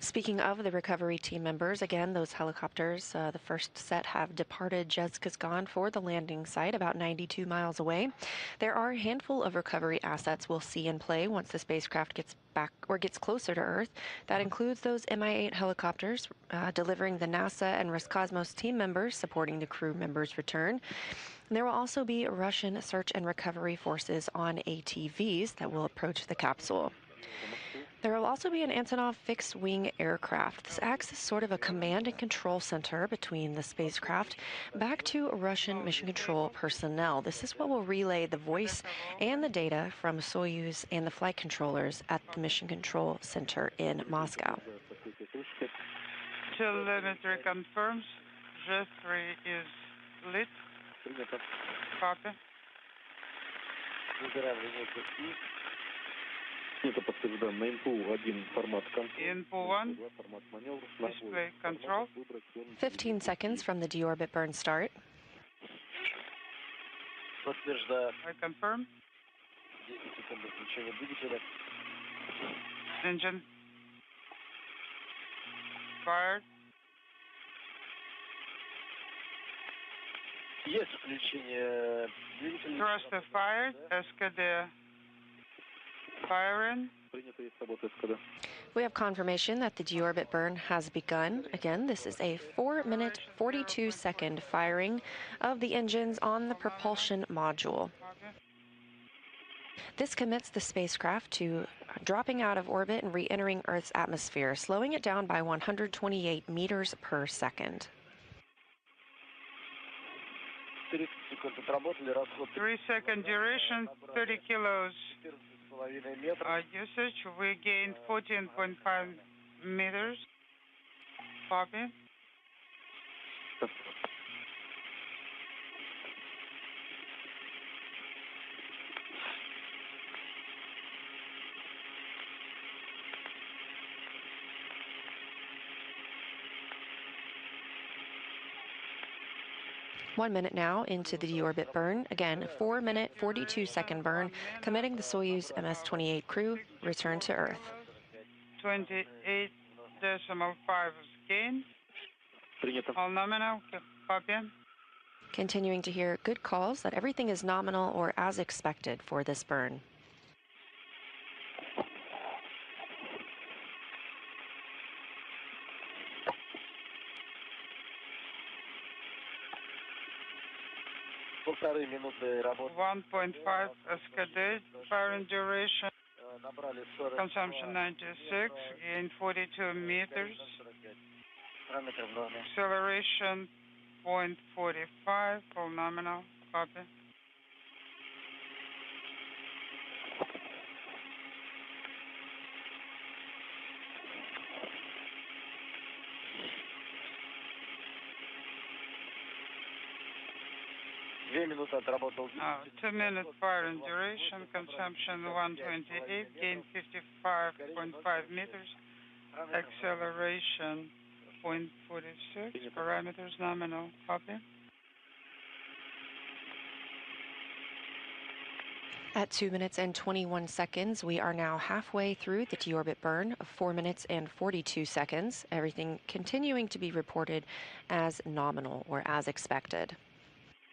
Speaking of the recovery team members, again, those helicopters, the first set have departed Zhezkazgan for the landing site about 92 miles away. There are a handful of recovery assets we'll see in play once the spacecraft gets back or gets closer to Earth. That includes those Mi-8 helicopters delivering the NASA and Roscosmos team members supporting the crew members' return. And there will also be Russian search and recovery forces on ATVs that will approach the capsule. There will also be an Antonov fixed-wing aircraft. This acts as sort of a command and control center between the spacecraft back to Russian mission control personnel. This is what will relay the voice and the data from Soyuz and the flight controllers at the mission control center in Moscow. Telemetry confirms Zhezkazgan is lit. Copy. Input 1, display control. 15 seconds from the deorbit burn start. I confirm. Engine fired. Thruster fired. SKD firing. We have confirmation that the deorbit burn has begun. Again, this is a 4-minute, 42-second firing of the engines on the propulsion module. This commits the spacecraft to dropping out of orbit and re-entering Earth's atmosphere, slowing it down by 128 meters per second. 3-second duration, 30 kilos usage. We gained 14.5 meters. Copy. One minute now into the deorbit burn. Again, a 4-minute, 42-second burn, committing the Soyuz MS-28 crew return to Earth. 28.5 is gained. All nominal. Copy. Continuing to hear good calls that everything is nominal or as expected for this burn. $1.5 SKD, firing duration, consumption 96, gain 42 meters, acceleration 0.45, full nominal, copy. Uh, 2-minute firing duration, consumption 128, gain 55.5 meters, acceleration 0.46, parameters nominal, copy. At 2 minutes and 21 seconds, we are now halfway through the deorbit burn of 4 minutes and 42 seconds. Everything continuing to be reported as nominal or as expected.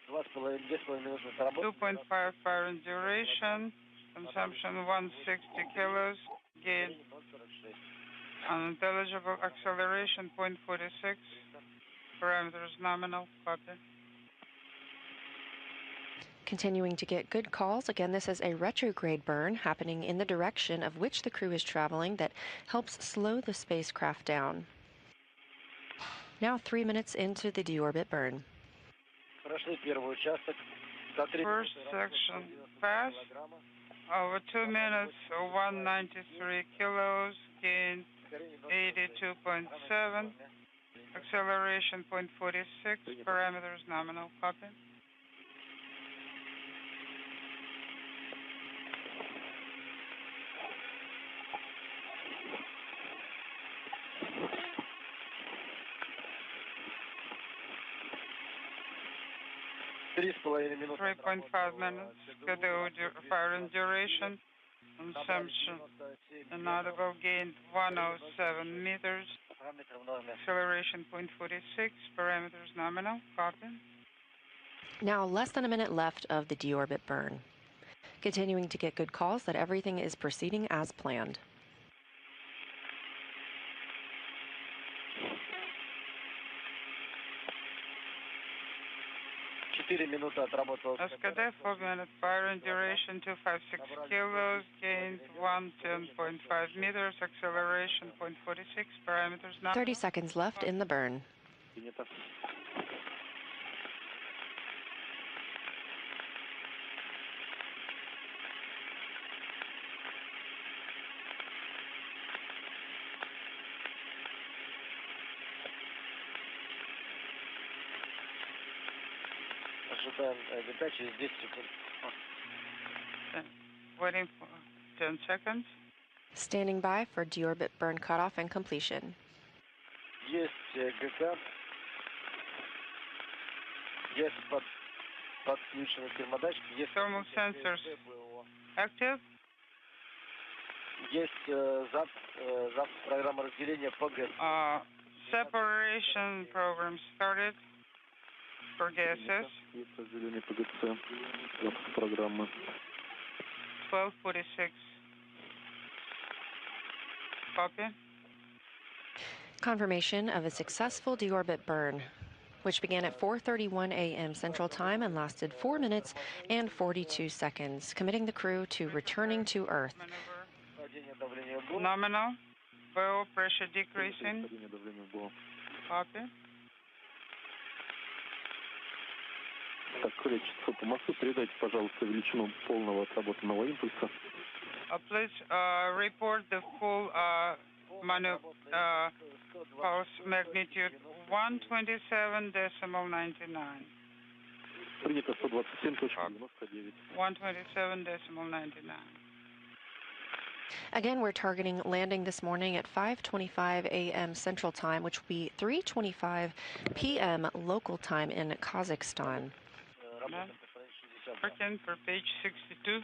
2.5 firing duration, consumption 160 kilos, gain unintelligible, acceleration 0.46, parameters nominal, copy. Continuing to get good calls. Again, this is a retrograde burn happening in the direction of which the crew is traveling that helps slow the spacecraft down. Now 3 minutes into the deorbit burn. First section passed. Over 2 minutes, 193 kilos, gain 82.7, acceleration 0.46, parameters nominal, copy. Three 3.5 minutes, firing duration, Consumption inaudible gain 107 meters. Acceleration 0.46. Parameters nominal. Copy. Now less than a minute left of the deorbit burn. Continuing to get good calls that everything is proceeding as planned. SKD 4-minute firing duration 256 kilos, gained 110.5 meters, acceleration 0.46, parameters not. 30 seconds left in the burn. Waiting for 10 seconds. Standing by for deorbit burn cutoff and completion. Есть ГК. Есть подключены термодатчики. Есть thermal sensors active. Есть запуск программы разделения прогресс. Separation program started for gases. Есть разделение ПГЦ. Запуск программы. 12:46. Copy. Confirmation of a successful deorbit burn, which began at 4:31 a.m. Central Time and lasted 4 minutes and 42 seconds, committing the crew to returning to Earth. Nominal. Bow pressure decreasing. Copy. Так, количество по мосту, передайте, пожалуйста, величину полного отработанного импульса. Please report the full pulse magnitude 127.99. Принято 127.99. 127.99. Again, we're targeting landing this morning at 5:25 a.m. Central Time, which will be 3:25 p.m. local time in Kazakhstan. Working for page 62.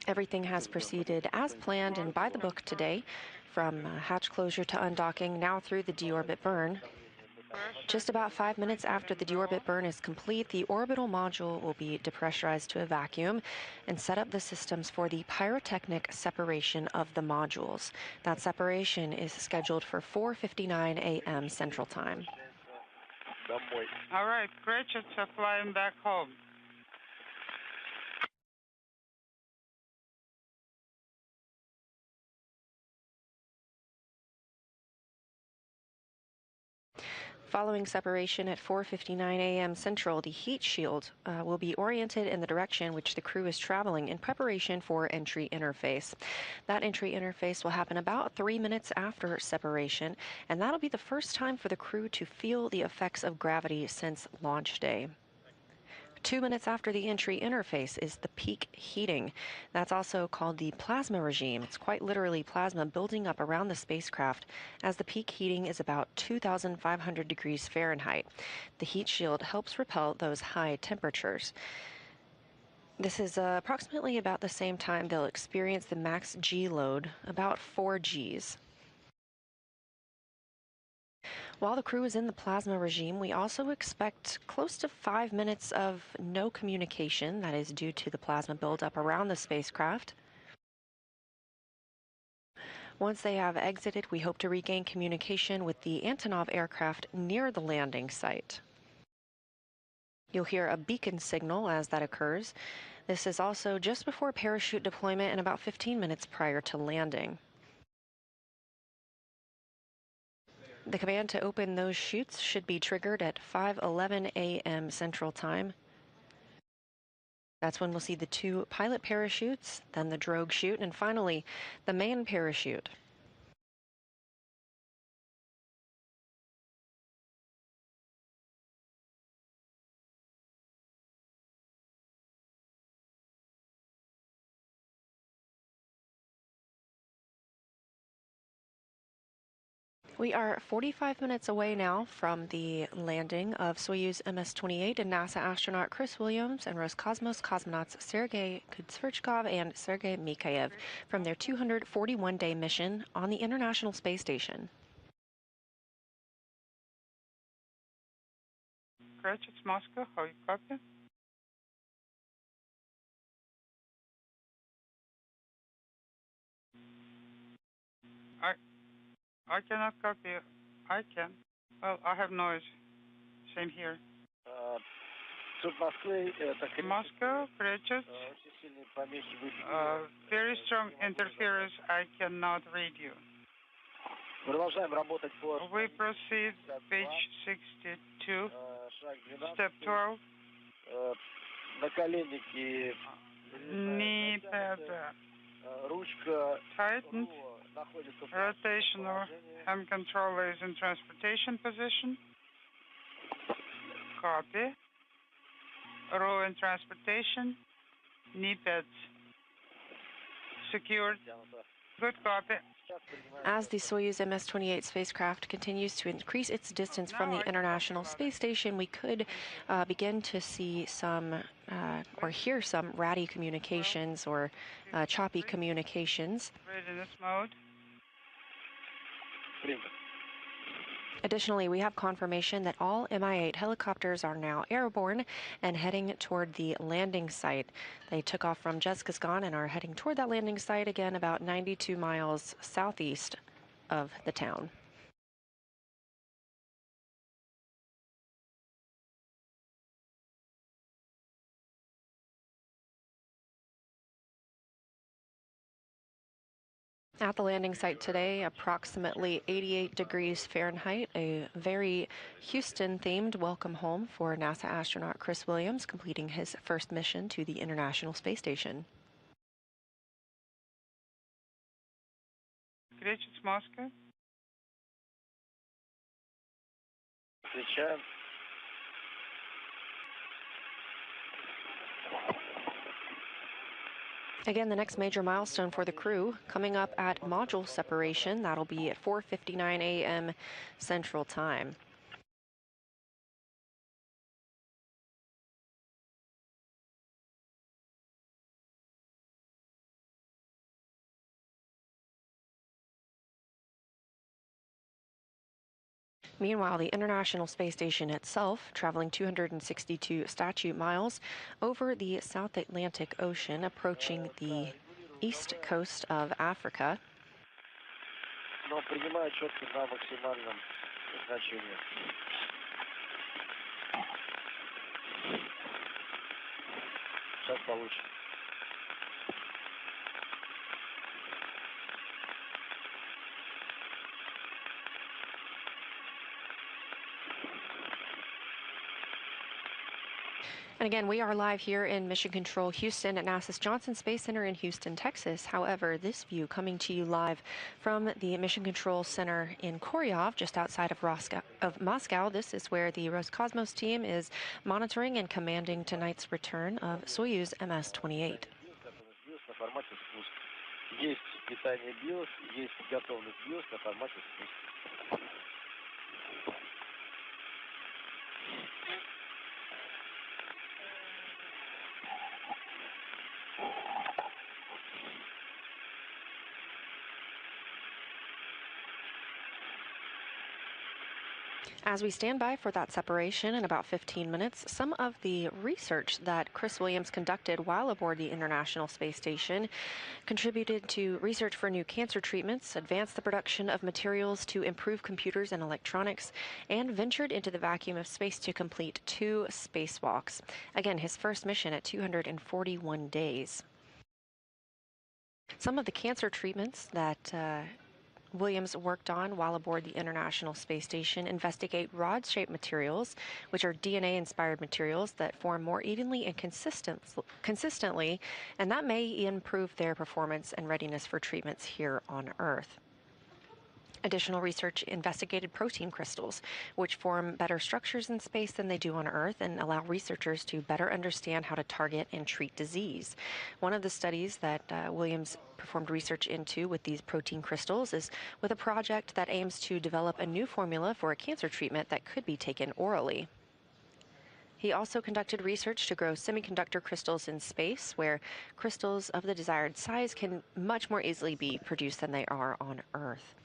Everything has proceeded as planned and by the book today, from hatch closure to undocking, now through the deorbit burn. Just about 5 minutes after the deorbit burn is complete, the orbital module will be depressurized to a vacuum and set up the systems for the pyrotechnic separation of the modules. That separation is scheduled for 4:59 a.m. Central Time. All right, Gretchens are flying back home. Following separation at 4:59 a.m. Central, the heat shield will be oriented in the direction which the crew is traveling in preparation for entry interface. That entry interface will happen about 3 minutes after separation, and that'll be the first time for the crew to feel the effects of gravity since launch day. 2 minutes after the entry interface is the peak heating. That's also called the plasma regime. It's quite literally plasma building up around the spacecraft, as the peak heating is about 2,500 degrees Fahrenheit. The heat shield helps repel those high temperatures. This is approximately about the same time they'll experience the max G load, about 4 Gs. While the crew is in the plasma regime, we also expect close to 5 minutes of no communication. That is due to the plasma buildup around the spacecraft. Once they have exited, we hope to regain communication with the Antonov aircraft near the landing site. You'll hear a beacon signal as that occurs. This is also just before parachute deployment and about 15 minutes prior to landing. The command to open those chutes should be triggered at 5:11 a.m. Central Time. That's when we'll see the 2 pilot parachutes, then the drogue chute, and finally the main parachute. We are 45 minutes away now from the landing of Soyuz MS-28 and NASA astronaut Chris Williams and Roscosmos cosmonauts Sergey Kud-Sverchkov and Sergey Mikaev from their 241-day mission on the International Space Station. Chris, it's Moscow. How you copy? I cannot copy. I can. Well, I have noise. Same here. Moscow, Pritchett. Very strong interference. I cannot read you. We proceed. Page 62. Step 12. Knee pad tightened. Rotational hand controller is in transportation position. Copy. Row in transportation. Knee pads secured. Good copy. As the Soyuz MS-28 spacecraft continues to increase its distance from the International Space Station, we could begin to see some or hear some ratty communications or choppy communications. Readiness mode. Additionally, we have confirmation that all Mi-8 helicopters are now airborne and heading toward the landing site. They took off from Zhezkazgan and are heading toward that landing site again about 92 miles southeast of the town. At the landing site today, approximately 88 degrees Fahrenheit, a very Houston-themed welcome home for NASA astronaut Chris Williams, completing his first mission to the International Space Station. It's Moscow. Again, the next major milestone for the crew coming up at module separation. That'll be at 4:59 a.m. Central Time. Meanwhile, the International Space Station itself, traveling 262 statute miles over the South Atlantic Ocean, approaching the east coast of Africa. And again, we are live here in Mission Control Houston at NASA's Johnson Space Center in Houston, Texas. However, this view coming to you live from the Mission Control Center in Koryov, just outside of Moscow. This is where the Roscosmos team is monitoring and commanding tonight's return of Soyuz MS-28. As we stand by for that separation in about 15 minutes, some of the research that Chris Williams conducted while aboard the International Space Station contributed to research for new cancer treatments, advanced the production of materials to improve computers and electronics, and ventured into the vacuum of space to complete 2 spacewalks. Again, his first mission at 241 days. Some of the cancer treatments that Williams worked on while aboard the International Space Station investigate rod-shaped materials, which are DNA-inspired materials that form more evenly and consistently, and that may improve their performance and readiness for treatments here on Earth. Additional research investigated protein crystals, which form better structures in space than they do on Earth and allow researchers to better understand how to target and treat disease. One of the studies that Williams performed research into with these protein crystals is with a project that aims to develop a new formula for a cancer treatment that could be taken orally. He also conducted research to grow semiconductor crystals in space, where crystals of the desired size can much more easily be produced than they are on Earth.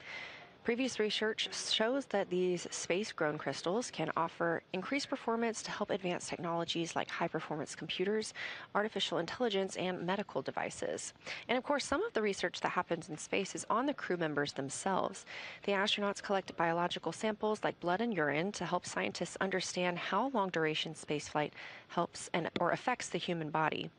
Previous research shows that these space-grown crystals can offer increased performance to help advance technologies like high-performance computers, artificial intelligence, and medical devices. And of course, some of the research that happens in space is on the crew members themselves. The astronauts collect biological samples like blood and urine to help scientists understand how long-duration spaceflight helps or affects the human body.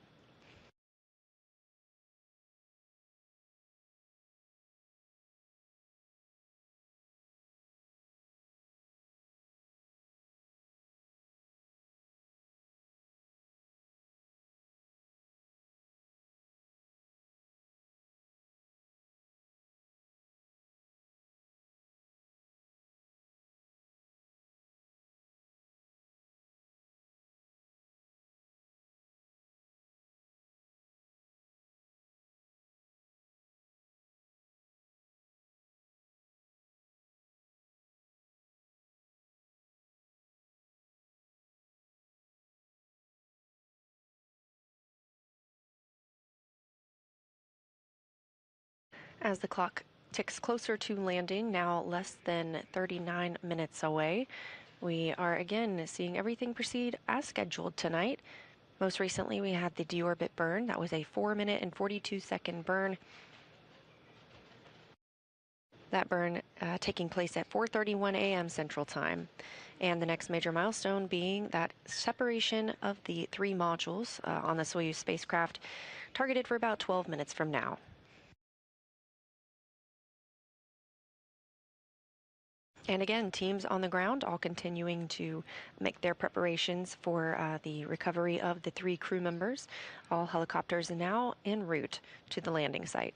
As the clock ticks closer to landing, now less than 39 minutes away, we are again seeing everything proceed as scheduled tonight. Most recently, we had the deorbit burn. That was a 4-minute and 42-second burn. That burn taking place at 4:31 a.m. Central Time. And the next major milestone being that separation of the 3 modules on the Soyuz spacecraft, targeted for about 12 minutes from now. And again, teams on the ground all continuing to make their preparations for the recovery of the 3 crew members. All helicopters now en route to the landing site.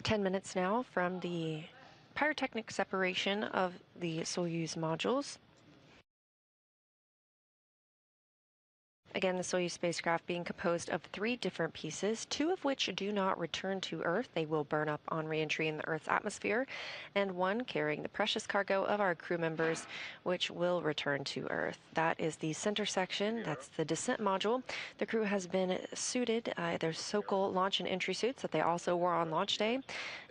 Ten minutes now from the pyrotechnic separation of the Soyuz modules. Again, the Soyuz spacecraft being composed of 3 different pieces, 2 of which do not return to Earth. They will burn up on reentry in the Earth's atmosphere, and 1 carrying the precious cargo of our crew members, which will return to Earth. That is the center section. That's the descent module. The crew has been suited. Their Sokol launch and entry suits that they also wore on launch day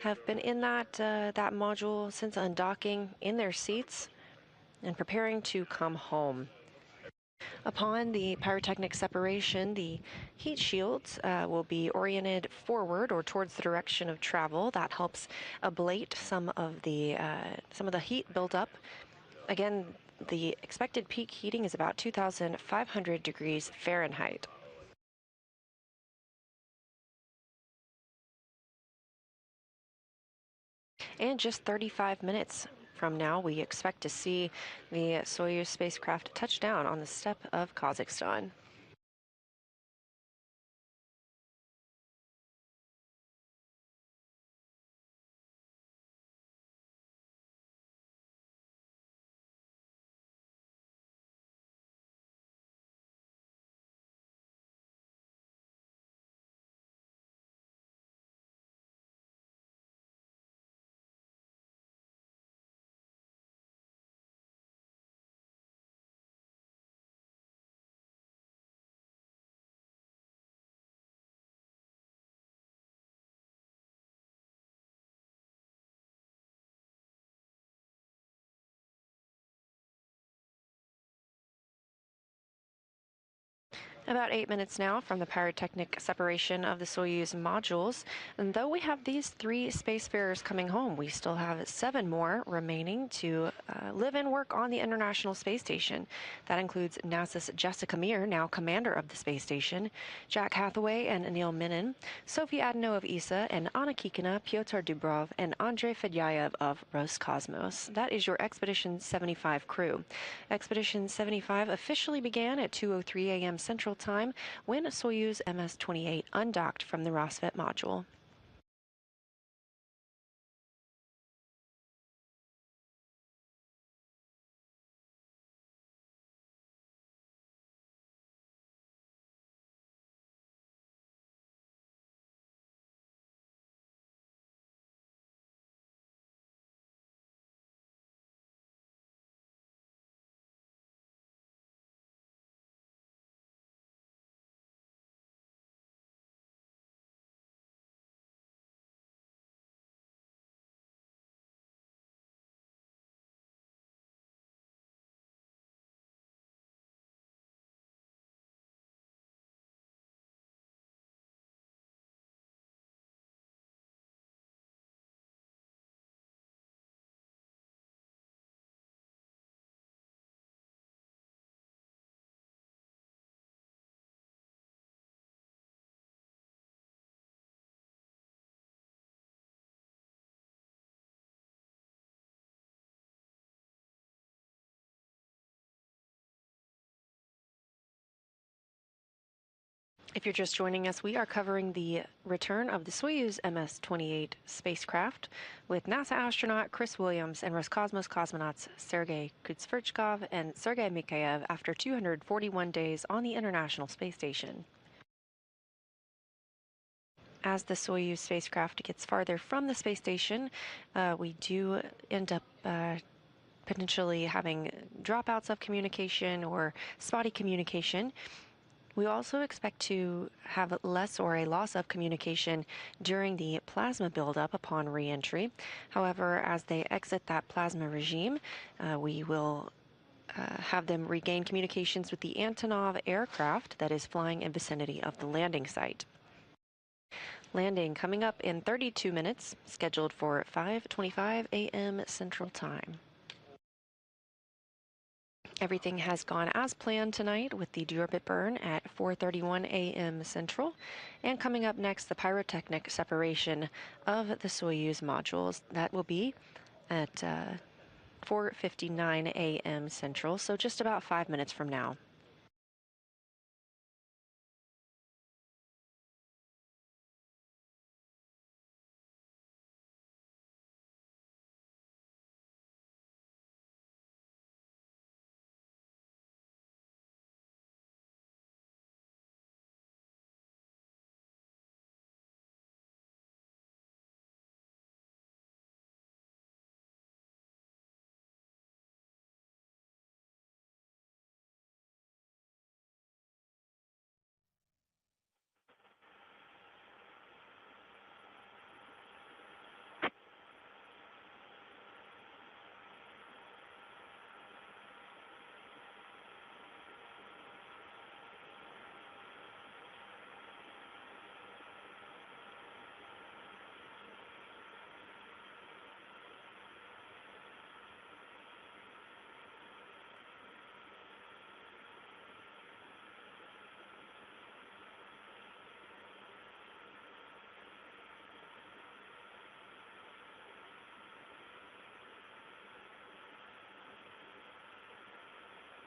have been in that module since undocking, in their seats and preparing to come home. Upon the pyrotechnic separation, the heat shields will be oriented forward or towards the direction of travel. That helps ablate some of the heat buildup. Again, the expected peak heating is about 2,500 degrees Fahrenheit. And just 35 minutes from now, we expect to see the Soyuz spacecraft touch down on the steppe of Kazakhstan. About 8 minutes now from the pyrotechnic separation of the Soyuz modules. And though we have these 3 spacefarers coming home, we still have 7 more remaining to live and work on the International Space Station. That includes NASA's Jessica Meir, now commander of the space station, Jack Hathaway and Anil Menon, Sophie Adano of ESA, and Anna Kikina, Pyotr Dubrov, and Andrei Fedyaev of Roscosmos. That is your Expedition 75 crew. Expedition 75 officially began at 2:03 a.m. Central Time when Soyuz MS-28 undocked from the Rosvet module. If you're just joining us, we are covering the return of the Soyuz MS-28 spacecraft with NASA astronaut Chris Williams and Roscosmos cosmonauts Sergey Kud-Sverchkov and Sergey Mikaev after 241 days on the International Space Station. As the Soyuz spacecraft gets farther from the space station, we do end up potentially having dropouts of communication or spotty communication. We also expect to have less or a loss of communication during the plasma buildup upon reentry. However, as they exit that plasma regime, we will have them regain communications with the Antonov aircraft that is flying in vicinity of the landing site. Landing coming up in 32 minutes, scheduled for 5:25 a.m. Central Time. Everything has gone as planned tonight with the deorbit burn at 4:31 a.m. Central. And coming up next, the pyrotechnic separation of the Soyuz modules. That will be at 4:59 a.m. Central, so just about 5 minutes from now.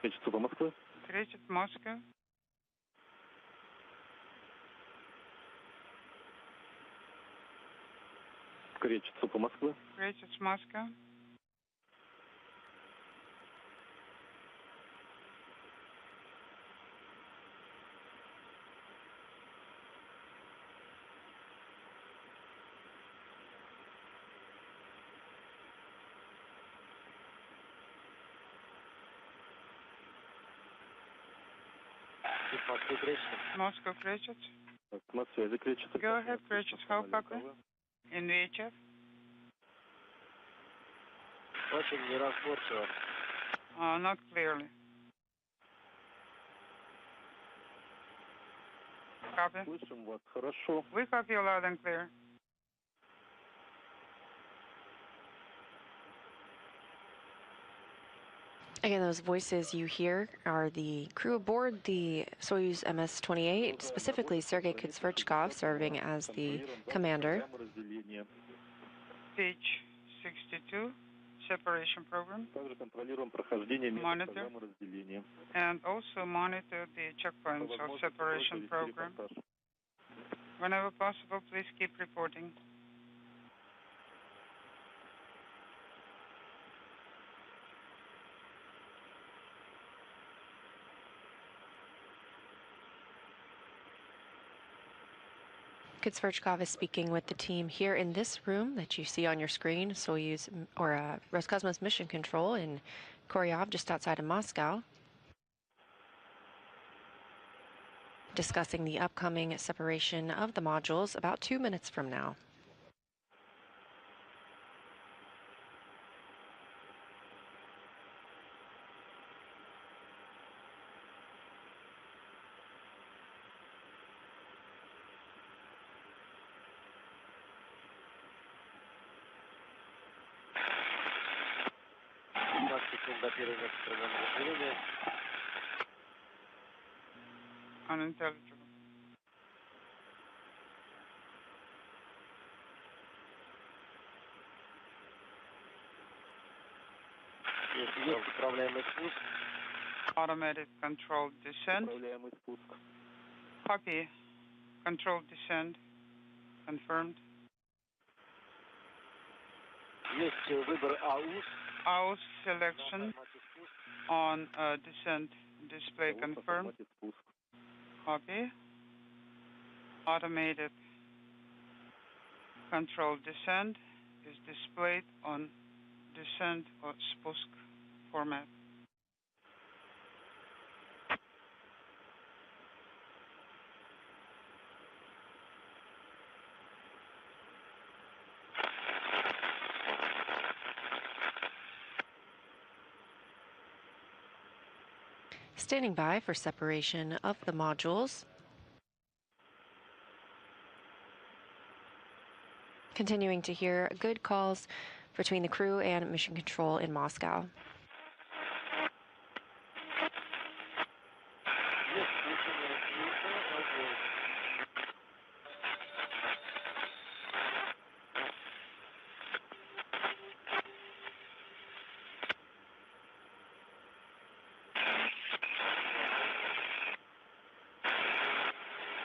Кричит Moscow. Кричит Москва. Кричит Moscow. Moscow кричит. На связи кричит. Go ahead, кричит. How пока? In VHF. Очень неразборчиво. Not clearly. Copy. Слышим вас хорошо. We copy you loud and clear. Again, those voices you hear are the crew aboard the Soyuz MS-28, specifically Sergey Kud-Sverchkov, serving as the commander. Page 62, separation program. Monitor. And also monitor the checkpoints of separation program. Whenever possible, please keep reporting. Kud-Sverchkov is speaking with the team here in this room that you see on your screen, Soyuz or Roscosmos Mission Control in Koryov, just outside of Moscow, discussing the upcoming separation of the modules about 2 minutes from now. Unintelligible. Automatic controlled descent. Copy. Controlled descent. Confirmed. AUS selection on descent display confirmed. Copy. Automated controlled descent is displayed on descent or spуск format. Standing by for separation of the modules. Continuing to hear good calls between the crew and mission control in Moscow.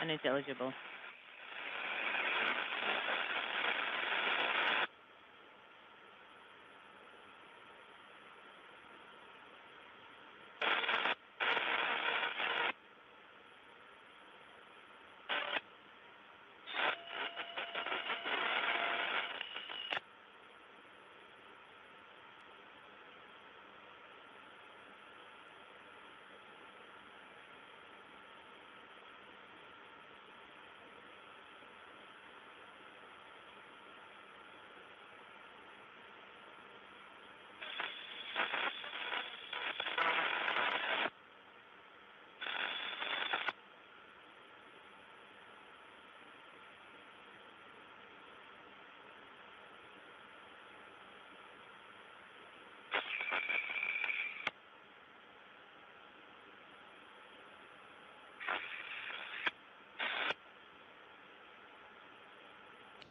Unintelligible.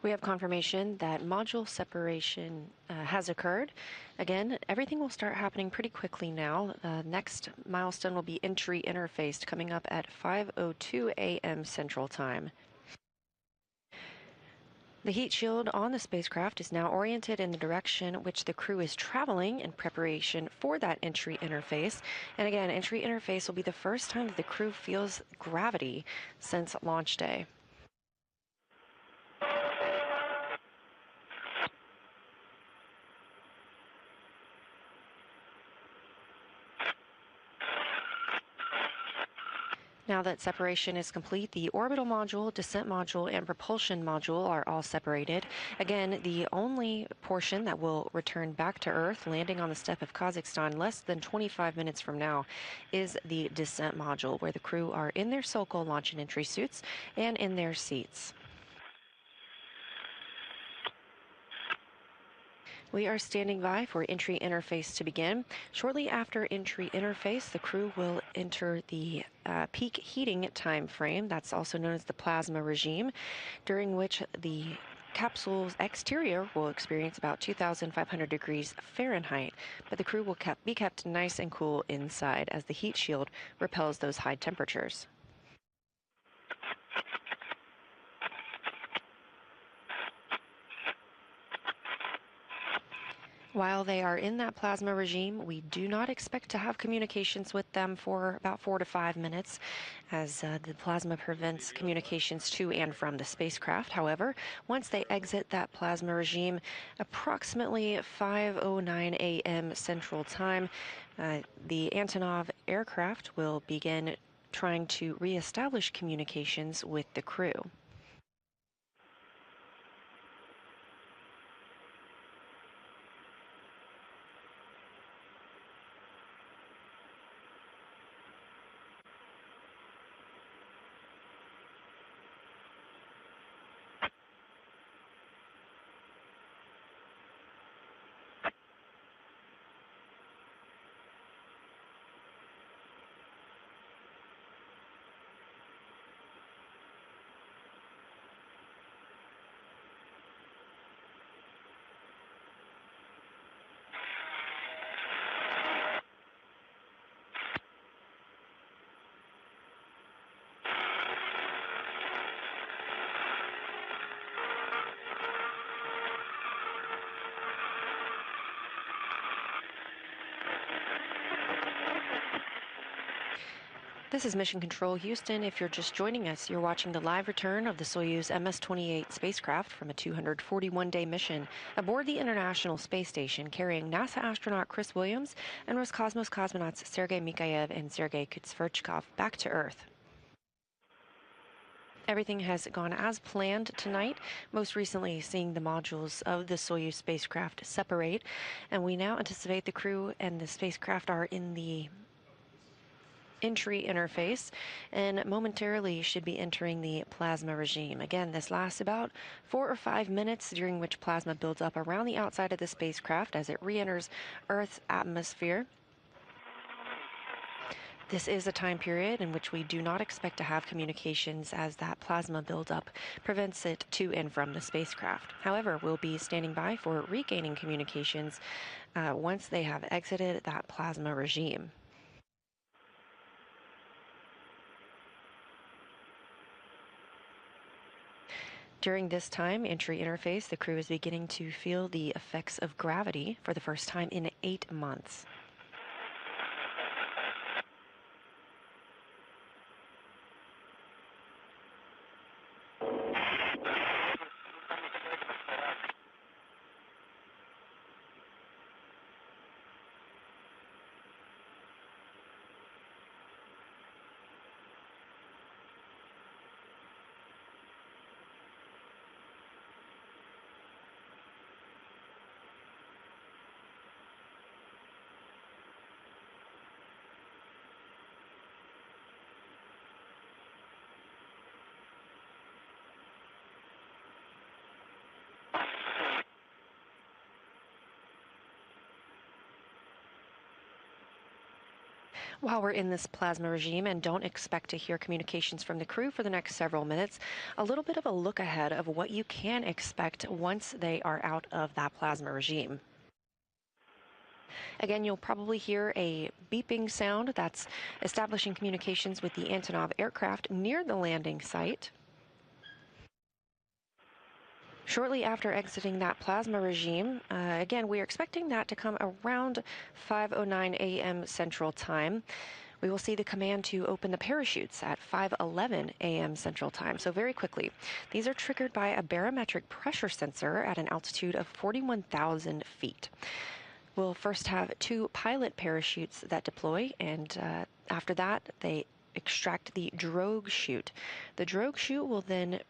We have confirmation that module separation has occurred. Again, everything will start happening pretty quickly now. Next milestone will be entry interface coming up at 5:02 a.m. Central Time. The heat shield on the spacecraft is now oriented in the direction which the crew is traveling in preparation for that entry interface. And again, entry interface will be the first time that the crew feels gravity since launch day. Now that separation is complete, the orbital module, descent module, and propulsion module are all separated. Again, the only portion that will return back to Earth, landing on the steppe of Kazakhstan less than 25 minutes from now, is the descent module, where the crew are in their Sokol launch and entry suits and in their seats. We are standing by for entry interface to begin. Shortly after entry interface, the crew will enter the peak heating time frame. That's also known as the plasma regime, during which the capsule's exterior will experience about 2,500 degrees Fahrenheit, but the crew will be kept nice and cool inside as the heat shield repels those high temperatures. While they are in that plasma regime, we do not expect to have communications with them for about 4 to 5 minutes, as the plasma prevents communications to and from the spacecraft. However, once they exit that plasma regime, approximately 5:09 a.m. Central Time, the Antonov aircraft will begin trying to reestablish communications with the crew. This is Mission Control Houston. If you're just joining us, you're watching the live return of the Soyuz MS-28 spacecraft from a 241-day mission aboard the International Space Station, carrying NASA astronaut Chris Williams and Roscosmos cosmonauts Sergey, Mikaev, and Sergey Kud-Sverchkov back to Earth. Everything has gone as planned tonight, most recently seeing the modules of the Soyuz spacecraft separate, and we now anticipate the crew and the spacecraft are in the entry interface and momentarily should be entering the plasma regime. Again, this lasts about 4 or 5 minutes, during which plasma builds up around the outside of the spacecraft as it re-enters Earth's atmosphere. This is a time period in which we do not expect to have communications, as that plasma buildup prevents it to and from the spacecraft. However, we'll be standing by for regaining communications once they have exited that plasma regime. During this time, entry interface, the crew is beginning to feel the effects of gravity for the first time in 8 months. While we're in this plasma regime and don't expect to hear communications from the crew for the next several minutes, a little bit of a look ahead of what you can expect once they are out of that plasma regime. Again, you'll probably hear a beeping sound that's establishing communications with the Antonov aircraft near the landing site. Shortly after exiting that plasma regime, again, we are expecting that to come around 5:09 a.m. Central Time. We will see the command to open the parachutes at 5:11 a.m. Central Time, so very quickly. These are triggered by a barometric pressure sensor at an altitude of 41,000 feet. We'll first have 2 pilot parachutes that deploy, and after that, they extract the drogue chute. The drogue chute will then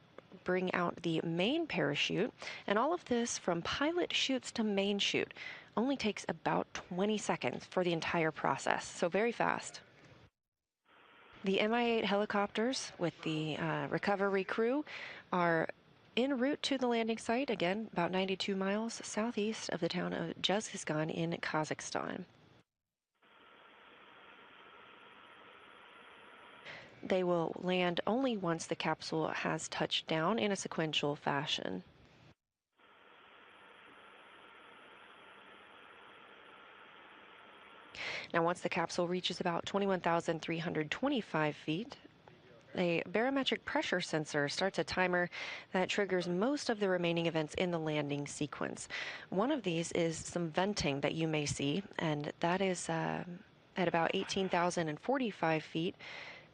bring out the main parachute, and all of this from pilot chutes to main chute only takes about 20 seconds for the entire process, so very fast. The Mi-8 helicopters with the recovery crew are en route to the landing site, again, about 92 miles southeast of the town of Zhezkazgan in Kazakhstan. They will land only once the capsule has touched down in a sequential fashion. Now, once the capsule reaches about 21,325 feet, a barometric pressure sensor starts a timer that triggers most of the remaining events in the landing sequence. One of these is some venting that you may see, and that is at about 18,045 feet.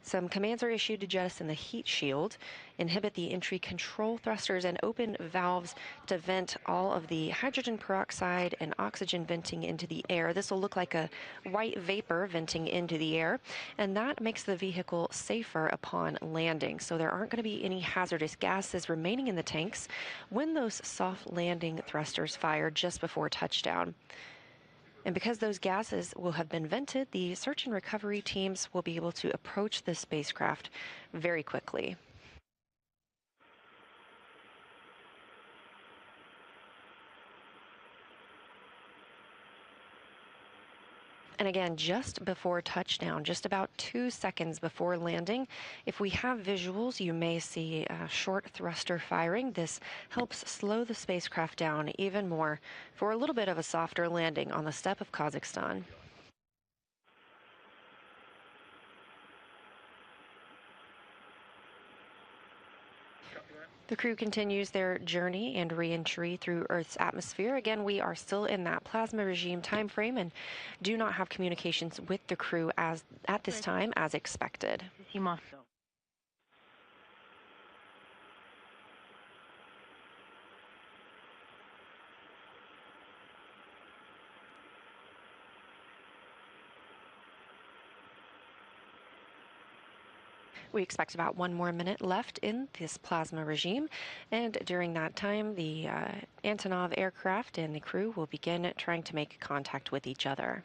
Some commands are issued to jettison the heat shield, inhibit the entry control thrusters, and open valves to vent all of the hydrogen peroxide and oxygen venting into the air. This will look like a white vapor venting into the air, and that makes the vehicle safer upon landing. So there aren't going to be any hazardous gases remaining in the tanks when those soft landing thrusters fire just before touchdown. And because those gases will have been vented, the search and recovery teams will be able to approach the spacecraft very quickly. And again, just before touchdown, just about 2 seconds before landing, if we have visuals, you may see short thruster firing. This helps slow the spacecraft down even more for a little bit of a softer landing on the steppe of Kazakhstan. The crew continues their journey and reentry through Earth's atmosphere. Again, we are still in that plasma regime time frame and do not have communications with the crew at this time as expected. We expect about 1 more minute left in this plasma regime, and during that time, the Antonov aircraft and the crew will begin trying to make contact with each other.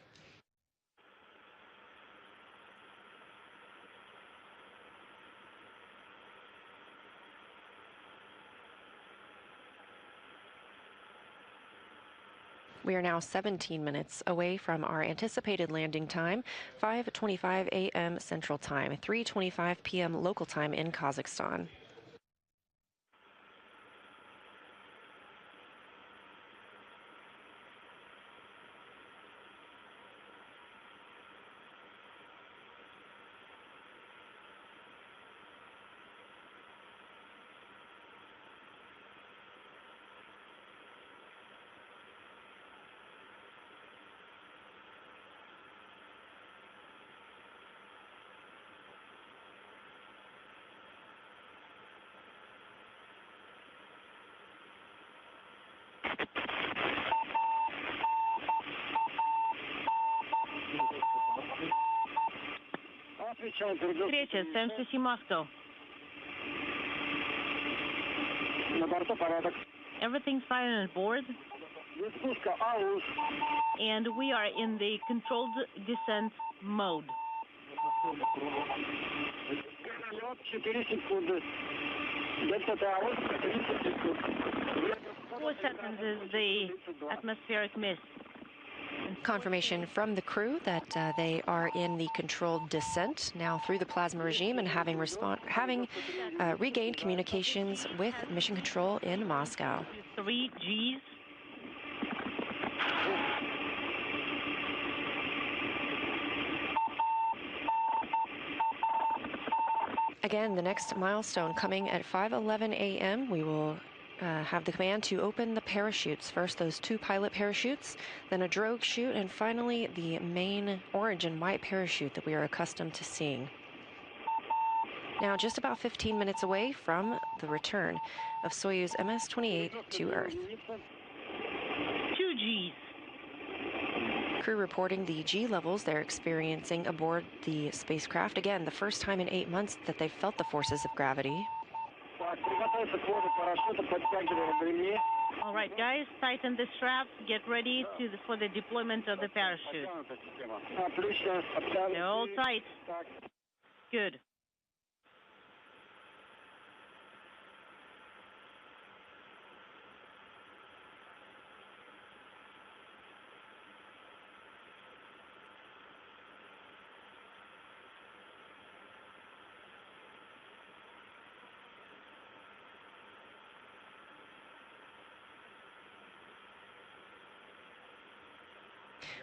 We are now 17 minutes away from our anticipated landing time, 5:25 a.m. Central Time, 3:25 p.m. local time in Kazakhstan. Встреча, СМ-6 Moscow. Everything's fine on board. And we are in the controlled descent mode. 4 seconds is the atmospheric mist. Confirmation from the crew that they are in the controlled descent now through the plasma regime and having regained communications with Mission Control in Moscow. 3 Gs. Again, the next milestone coming at 5:11 a.m. We will have the command to open the parachutes. First, those 2 pilot parachutes, then a drogue chute, and finally the main orange and white parachute that we are accustomed to seeing. Now, just about 15 minutes away from the return of Soyuz MS-28 to Earth. 2 Gs. Crew reporting the G levels they're experiencing aboard the spacecraft. Again, the first time in 8 months that they've felt the forces of gravity. All right, guys, tighten the straps. Get ready for the deployment of the parachute. They're all tight. Good.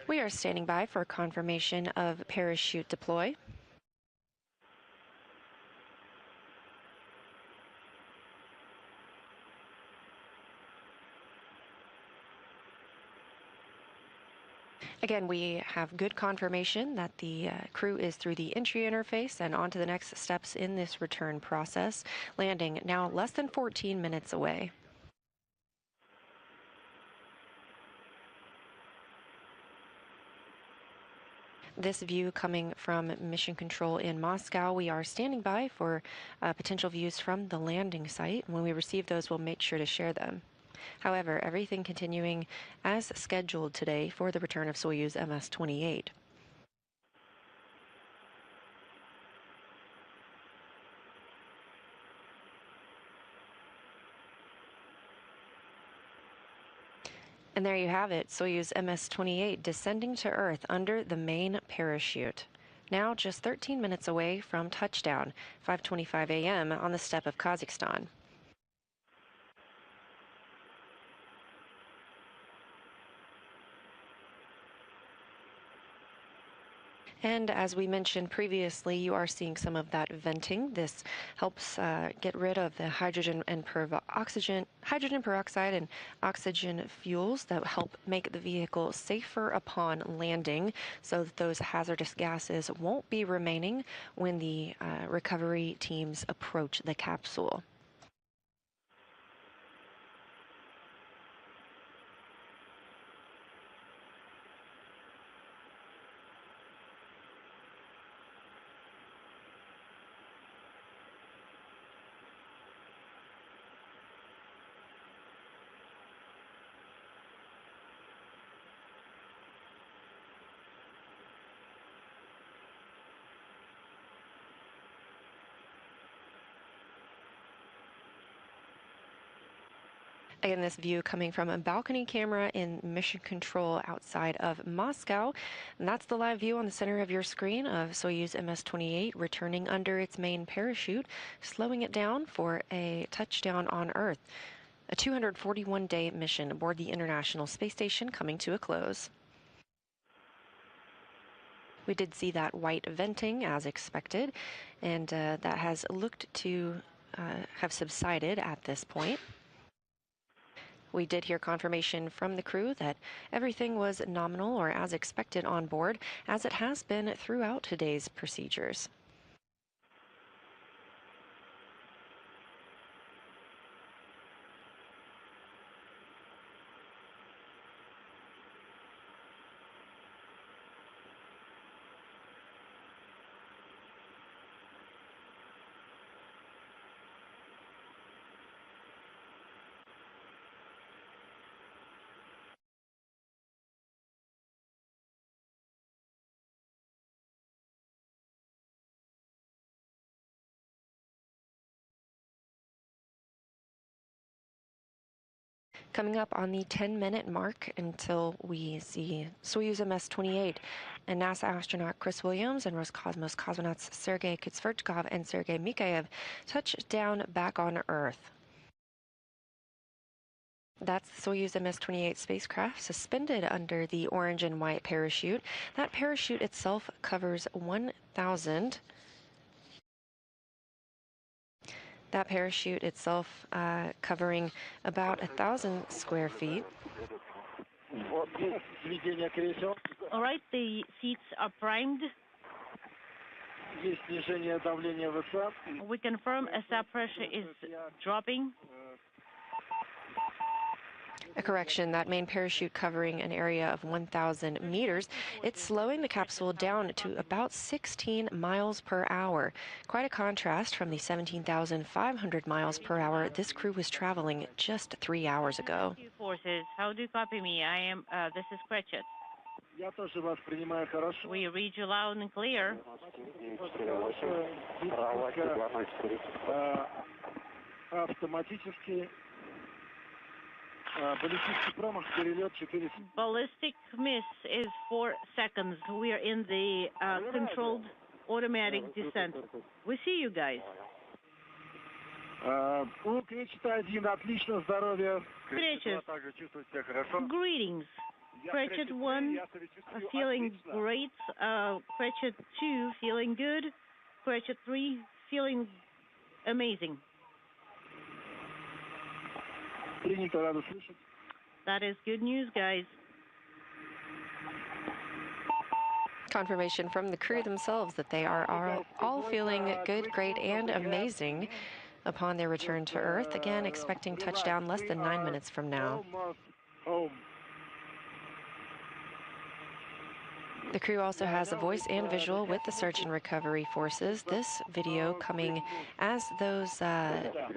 We are standing by for confirmation of parachute deploy. Again, we have good confirmation that the crew is through the entry interface and on to the next steps in this return process, landing now less than 14 minutes away. This view coming from Mission Control in Moscow. We are standing by for potential views from the landing site. When we receive those, we'll make sure to share them. However, everything continuing as scheduled today for the return of Soyuz MS-28. And there you have it, Soyuz MS-28 descending to Earth under the main parachute. Now just 13 minutes away from touchdown, 5:25 a.m. on the steppe of Kazakhstan. And as we mentioned previously, you are seeing some of that venting. This helps get rid of the hydrogen peroxide and oxygen fuels that help make the vehicle safer upon landing so that those hazardous gases won't be remaining when the recovery teams approach the capsule. Again, this view coming from a balcony camera in Mission Control outside of Moscow. And that's the live view on the center of your screen of Soyuz MS-28 returning under its main parachute, slowing it down for a touchdown on Earth. A 241-day mission aboard the International Space Station coming to a close. We did see that white venting as expected, and that has looked to have subsided at this point. We did hear confirmation from the crew that everything was nominal or as expected on board, as it has been throughout today's procedures. Coming up on the 10-minute mark until we see Soyuz MS-28 and NASA astronaut Chris Williams and Roscosmos cosmonauts Sergey Kud-Sverchkov and Sergey Mikaev touch down back on Earth. That's the Soyuz MS-28 spacecraft suspended under the orange and white parachute. That parachute itself covers 1,000. That parachute itself covering about 1,000 square feet. All right, the seats are primed. We confirm SR pressure is dropping. A correction, that main parachute covering an area of 1,000 meters. It's slowing the capsule down to about 16 miles per hour. Quite a contrast from the 17,500 miles per hour this crew was traveling just 3 hours ago. Forces, how do you copy me? This is Cretchet. We read you loud and clear. Ballistic miss is 4 seconds. We are in the controlled automatic descent. We see you guys. Greetings. Cretchet 1 feeling great. Cretchet 2 feeling good. Cretchet 3 feeling amazing. That is good news, guys. Confirmation from the crew themselves that they are all feeling good, great, and amazing upon their return to Earth. Again, expecting touchdown less than 9 minutes from now. The crew also has a voice and visual with the search and recovery forces. This video coming as those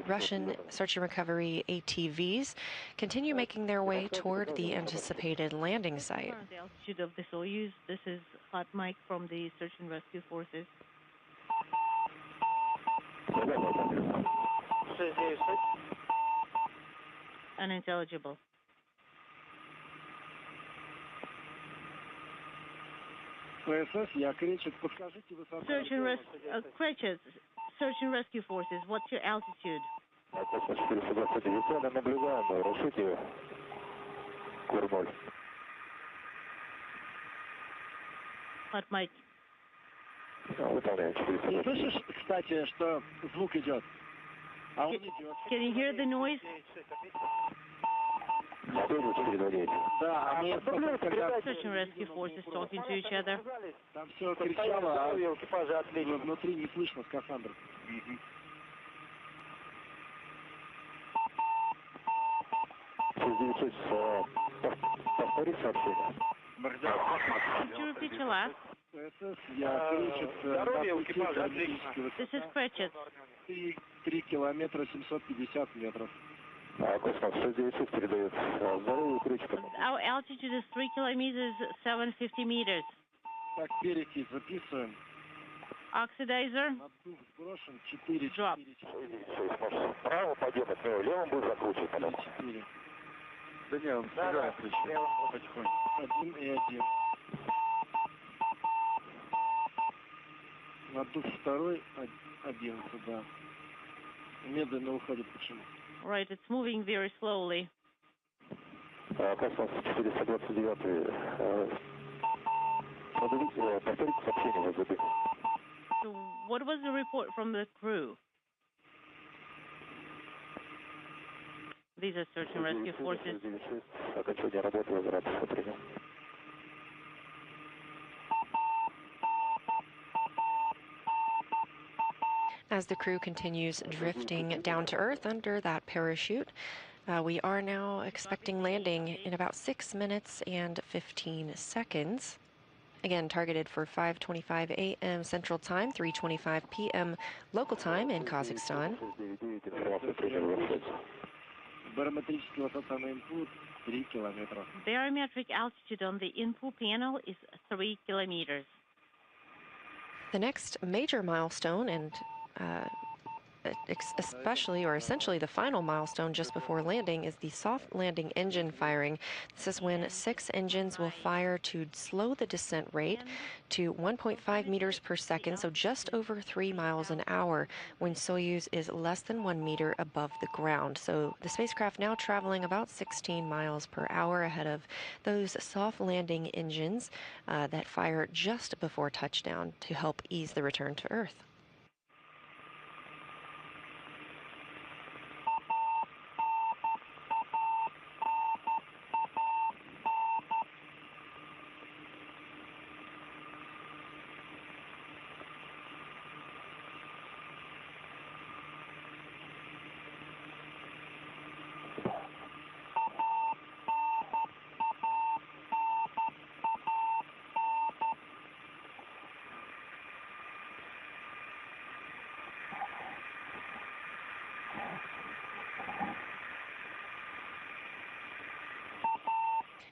Russian search and recovery ATVs continue making their way toward the anticipated landing site. The altitude of the Soyuz. This is Hot Mike from the search and rescue forces. Unintelligible. Search and Cretchet, search and rescue forces, what's your altitude? Hot Mike. Can you hear the noise? Search and rescue forces talking to each other. Could you repeat your last? This is Cretchet. 3 километра 750 метров. Our altitude is 3 kilometers 750 meters. Oxidizer. Drop. Надув второй 11, да. Медленно уходит почему? Right, it's moving very slowly. So what was the report from the crew? These are search and rescue forces. As the crew continues drifting down to Earth under that parachute, we are now expecting landing in about 6 minutes and 15 seconds. Again, targeted for 5:25 a.m. Central Time, 3:25 p.m. local time in Kazakhstan. Barometric altitude on the input panel is 3 kilometers. The next major milestone and especially or essentially the final milestone just before landing is the soft landing engine firing. This is when 6 engines will fire to slow the descent rate to 1.5 meters per second, so just over 3 miles an hour when Soyuz is less than 1 meter above the ground. So the spacecraft now traveling about 16 miles per hour ahead of those soft landing engines that fire just before touchdown to help ease the return to Earth.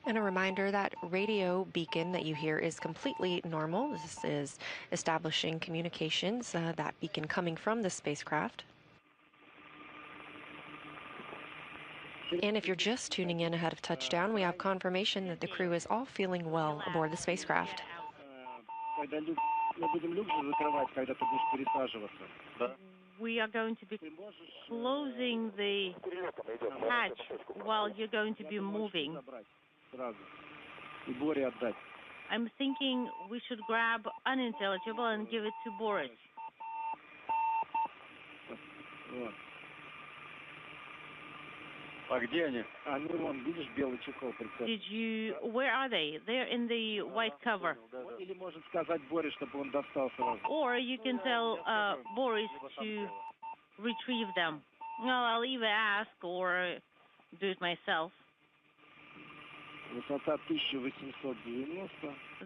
And a reminder that radio beacon that you hear is completely normal. This is establishing communications, that beacon coming from the spacecraft. And if you're just tuning in ahead of touchdown, we have confirmation that the crew is all feeling well aboard the spacecraft. We are going to be closing the hatch while you're going to be moving. I'm thinking we should grab unintelligible and give it to Boris. Did you, where are they? They're in the white cover. Or you can tell Boris to retrieve them. Well, I'll either ask or do it myself.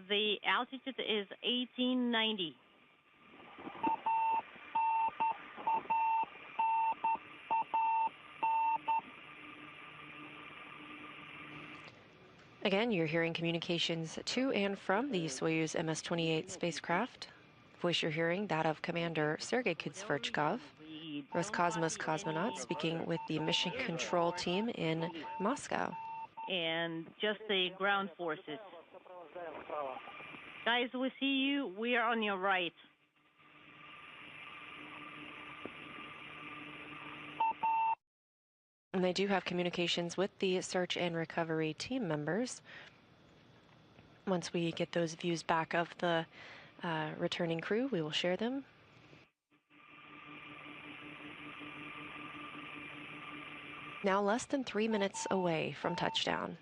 The altitude is 1890. Again, you're hearing communications to and from the Soyuz MS-28 spacecraft. Voice you're hearing, that of Commander Sergey Kud-Sverchkov, Roscosmos cosmonaut, speaking with the mission control team in Moscow. And just the ground forces. Guys, we see you. We are on your right. And they do have communications with the search and recovery team members. Once we get those views back of the returning crew, we will share them. Now less than 3 minutes away from touchdown.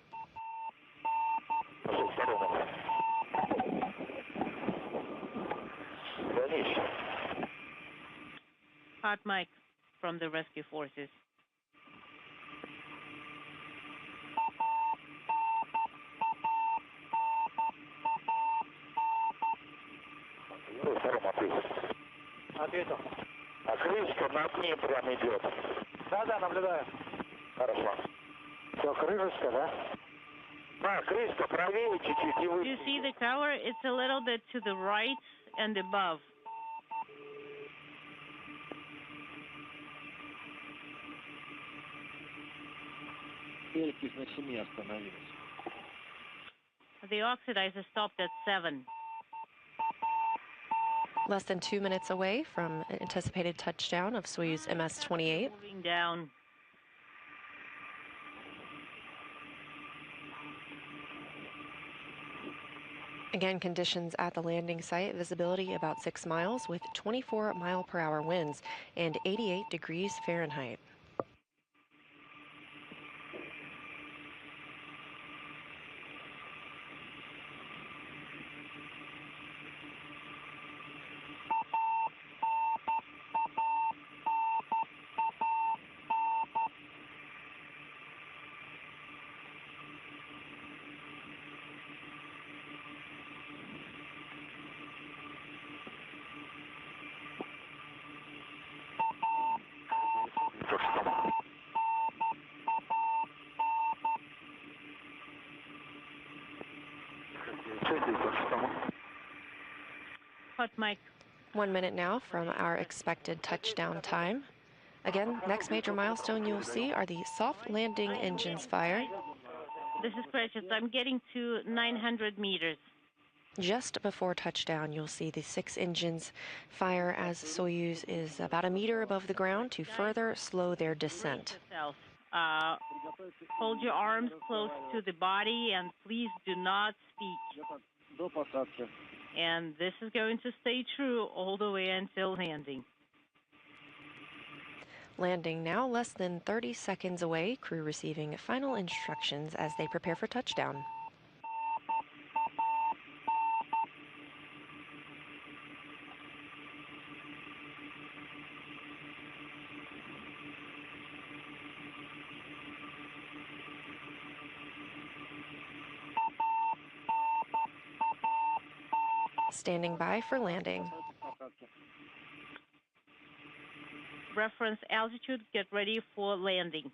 Hot mic from the rescue forces. Ответил. А крышка над ним прям идет. Да, наблюдаю. Хорошо. Все, крышечка, да? А, крышка правее чуть-чуть и выше. You see the tower? It's a little bit to the right and above. Перекись на 7 остановилась. The oxidizer stopped at 7. Less than 2 minutes away from anticipated touchdown of Soyuz MS-28. Moving down. Again, conditions at the landing site, visibility about 6 miles with 24-mile-per-hour winds and 88 degrees Fahrenheit. Hot mic. 1 minute now from our expected touchdown time. Again, next major milestone you'll see are the soft landing engines fire. This is Precious. I'm getting to 900 meters. Just before touchdown, you'll see the 6 engines fire as Soyuz is about a meter above the ground to further slow their descent. Hold your arms close to the body and please do not speak. And this is going to stay true all the way until landing. Landing now less than 30 seconds away, crew receiving final instructions as they prepare for touchdown. Standing by for landing. Reference altitude, get ready for landing.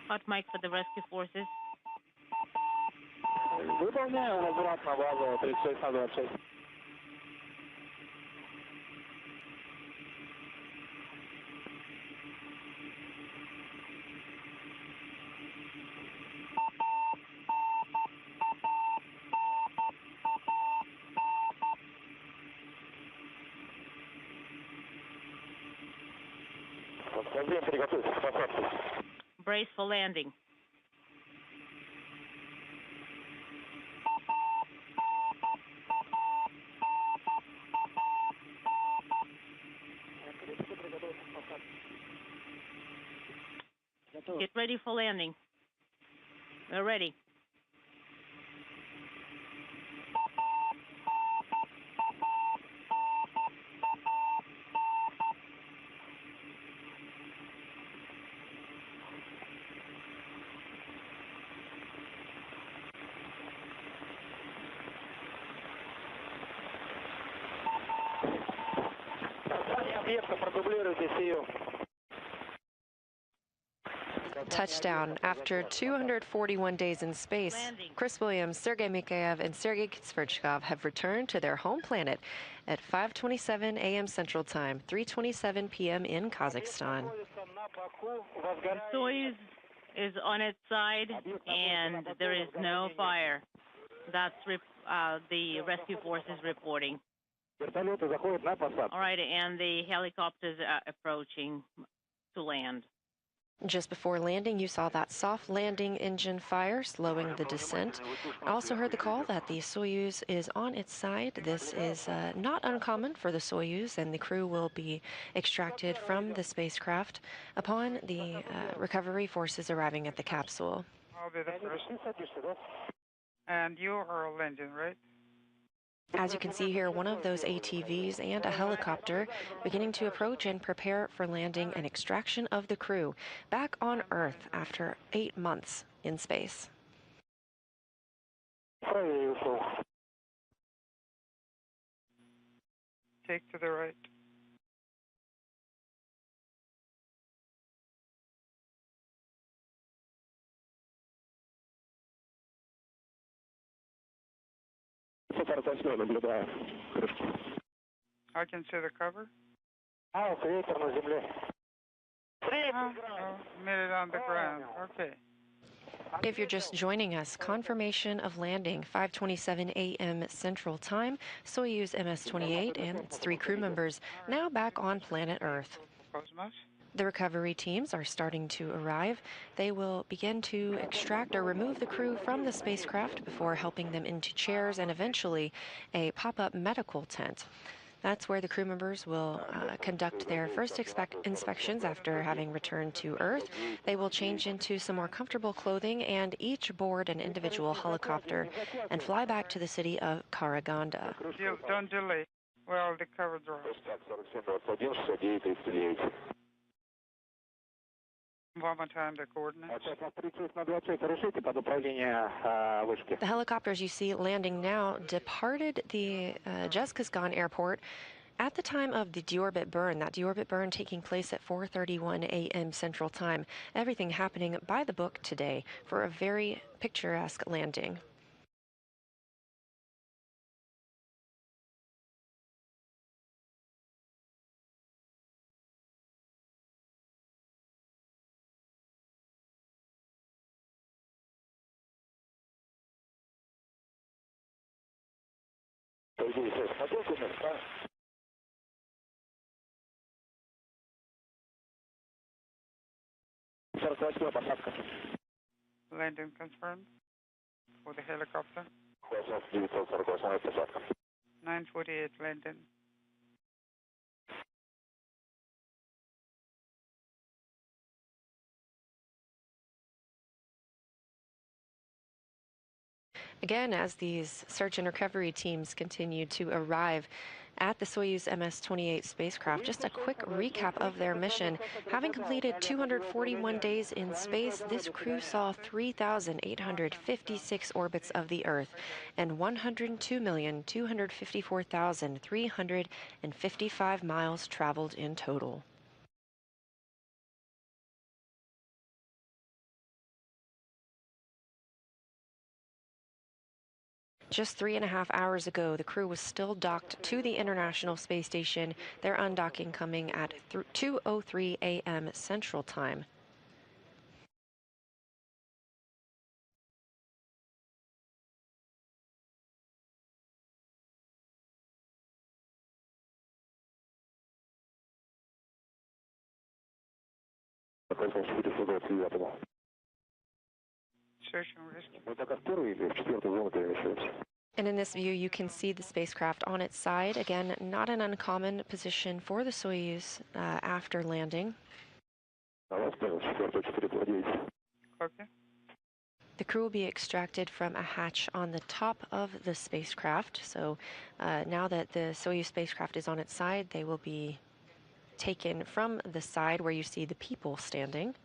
Hot mic for the rescue forces. Выполняю возврат на базу 36-26. Приготовьтесь к посадке. Brace for landing. Get ready for landing. We're ready. Продублируйте сию. Touchdown. After 241 days in space, Chris Williams, Sergey Mikaev, and Sergey Kud-Sverchkov have returned to their home planet at 5:27 a.m. Central Time, 3:27 p.m. in Kazakhstan. Soyuz is on its side, and there is no fire. That's the rescue forces reporting. All right, and the helicopters are approaching to land. Just before landing, you saw that soft landing engine fire slowing the descent. I also heard the call that the Soyuz is on its side. This is not uncommon for the Soyuz, and the crew will be extracted from the spacecraft upon the recovery forces arriving at the capsule. I'll be the first. And you are landing, right? As you can see here, one of those ATVs and a helicopter beginning to approach and prepare for landing and extraction of the crew back on Earth after 8 months in space. Take to the right. I can see the cover. Ветер на земле. Made it on the ground. Okay. If you're just joining us, confirmation of landing 5:27 a.m. Central Time, Soyuz MS-28 and its 3 crew members now back on planet Earth. Cosmos. The recovery teams are starting to arrive. They will begin to extract or remove the crew from the spacecraft before helping them into chairs and eventually a pop-up medical tent. That's where the crew members will conduct their first inspections after having returned to Earth. They will change into some more comfortable clothing and each board an individual helicopter and fly back to the city of Karaganda. Don't delay. Well, the cover drops. One more time the coordinates. The helicopters you see landing now departed the Zhezkazgan airport at the time of the deorbit burn. That deorbit burn taking place at 4:31 a.m. Central Time. Everything happening by the book today for a very picturesque landing. Landing confirmed for the helicopter. 9:48 landing. Again, as these search and recovery teams continue to arrive at the Soyuz MS-28 spacecraft, just a quick recap of their mission. Having completed 241 days in space, this crew saw 3,856 orbits of the Earth and 102,254,355 miles traveled in total. Just 3.5 hours ago, the crew was still docked to the International Space Station, their undocking coming at 2:03 a.m. Central Time. Search and rescue. And in this view, you can see the spacecraft on its side. Again, not an uncommon position for the Soyuz after landing. Copy. The crew will be extracted from a hatch on the top of the spacecraft. So now that the Soyuz spacecraft is on its side, they will be taken from the side where you see the people standing.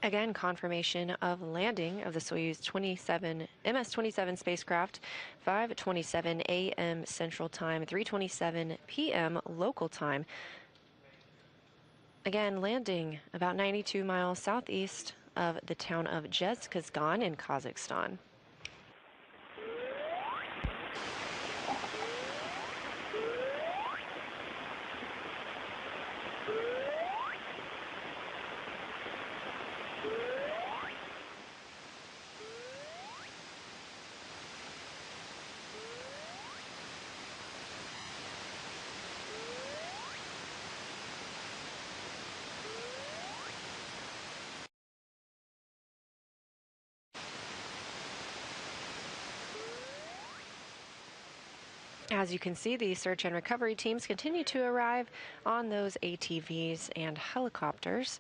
Again, confirmation of landing of the Soyuz MS-27 spacecraft, 5:27 a.m. Central Time, 3:27 p.m. local time. Again, landing about 92 miles southeast of the town of Zhezkazgan in Kazakhstan. As you can see, the search and recovery teams continue to arrive on those ATVs and helicopters.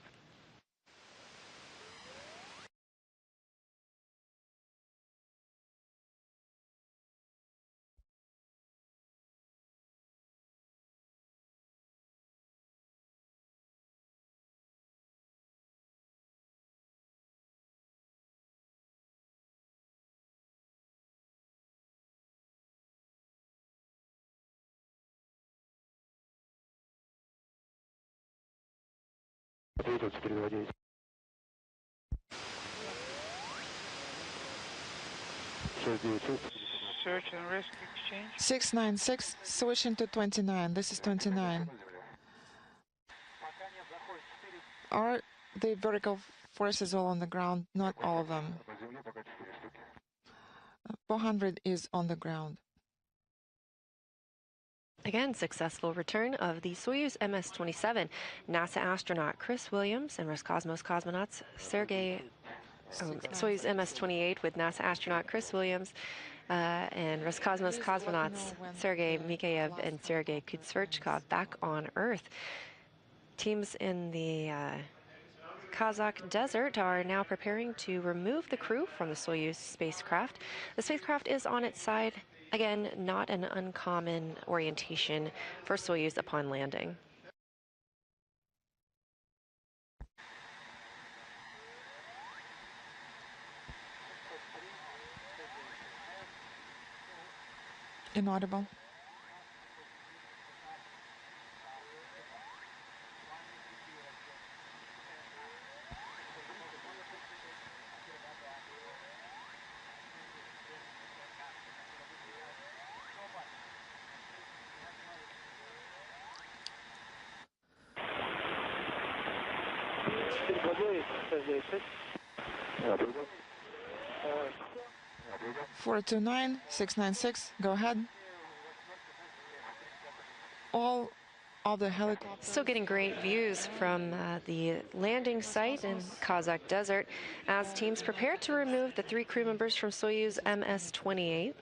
Search and rescue exchange. 696, switching to 29. This is 29. Are the vertical forces all on the ground? Not all of them. 400 is on the ground. Again, successful return of the Soyuz MS-27 NASA astronaut Chris Williams and Roscosmos cosmonauts Sergey. Soyuz MS-28 with NASA astronaut Chris Williams and Roscosmos cosmonauts Sergey, Mikaev, and Sergey Kud-Sverchkov back on Earth. Teams in the Kazakh desert are now preparing to remove the crew from the Soyuz spacecraft. The spacecraft is on its side. Again, not an uncommon orientation for Soyuz upon landing. Inaudible. Four 29, 696. Go ahead. All of the helicopters. Still getting great views from the landing site in Kazakh desert as teams prepare to remove the 3 crew members from Soyuz MS-28.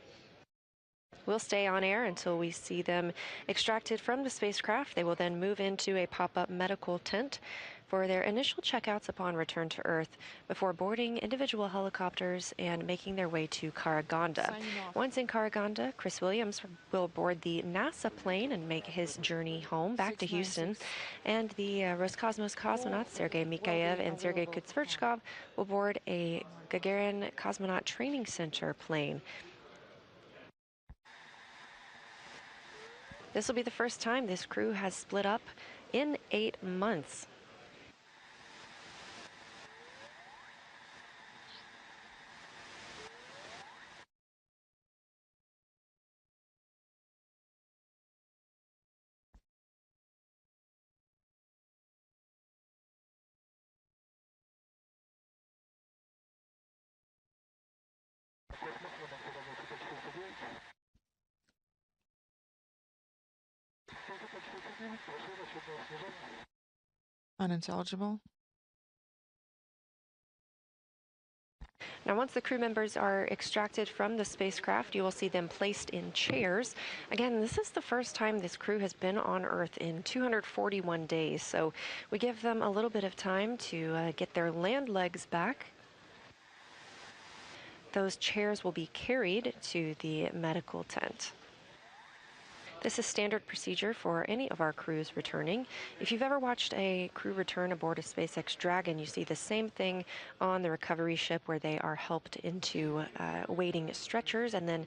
We'll stay on air until we see them extracted from the spacecraft. They will then move into a pop-up medical tent for their initial checkouts upon return to Earth before boarding individual helicopters and making their way to Karaganda. Once in Karaganda, Chris Williams will board the NASA plane and make his journey home back to Houston. And the Roscosmos cosmonauts, Sergey Mikaev and Sergey Kud-Sverchkov, will board a Gagarin Cosmonaut Training Center plane. This will be the first time this crew has split up in 8 months. Unintelligible. Now, once the crew members are extracted from the spacecraft, you will see them placed in chairs. Again, this is the first time this crew has been on Earth in 241 days, so we give them a little bit of time to get their land legs back. Those chairs will be carried to the medical tent. This is standard procedure for any of our crews returning. If you've ever watched a crew return aboard a SpaceX Dragon, you see the same thing on the recovery ship where they are helped into waiting stretchers and then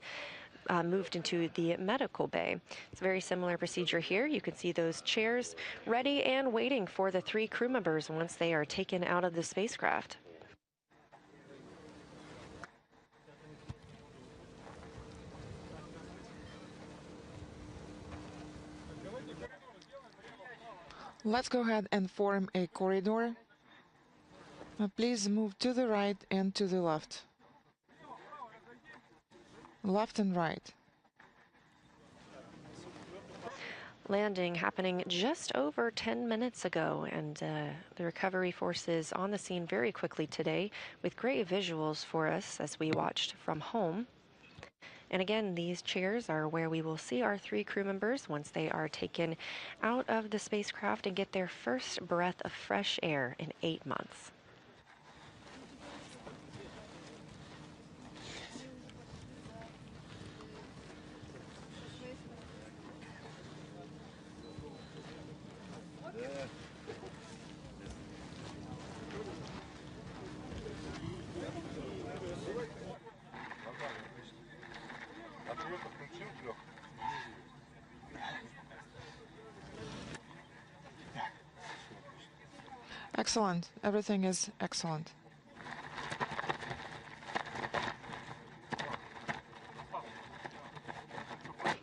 moved into the medical bay. It's a very similar procedure here. You can see those chairs ready and waiting for the 3 crew members once they are taken out of the spacecraft. Let's go ahead and form a corridor. Please move to the right and to the left. Left and right. Landing happening just over 10 minutes ago, and the recovery forces on the scene very quickly today with great visuals for us as we watched from home. And again, these chairs are where we will see our 3 crew members once they are taken out of the spacecraft and get their first breath of fresh air in 8 months. Excellent. Everything is excellent.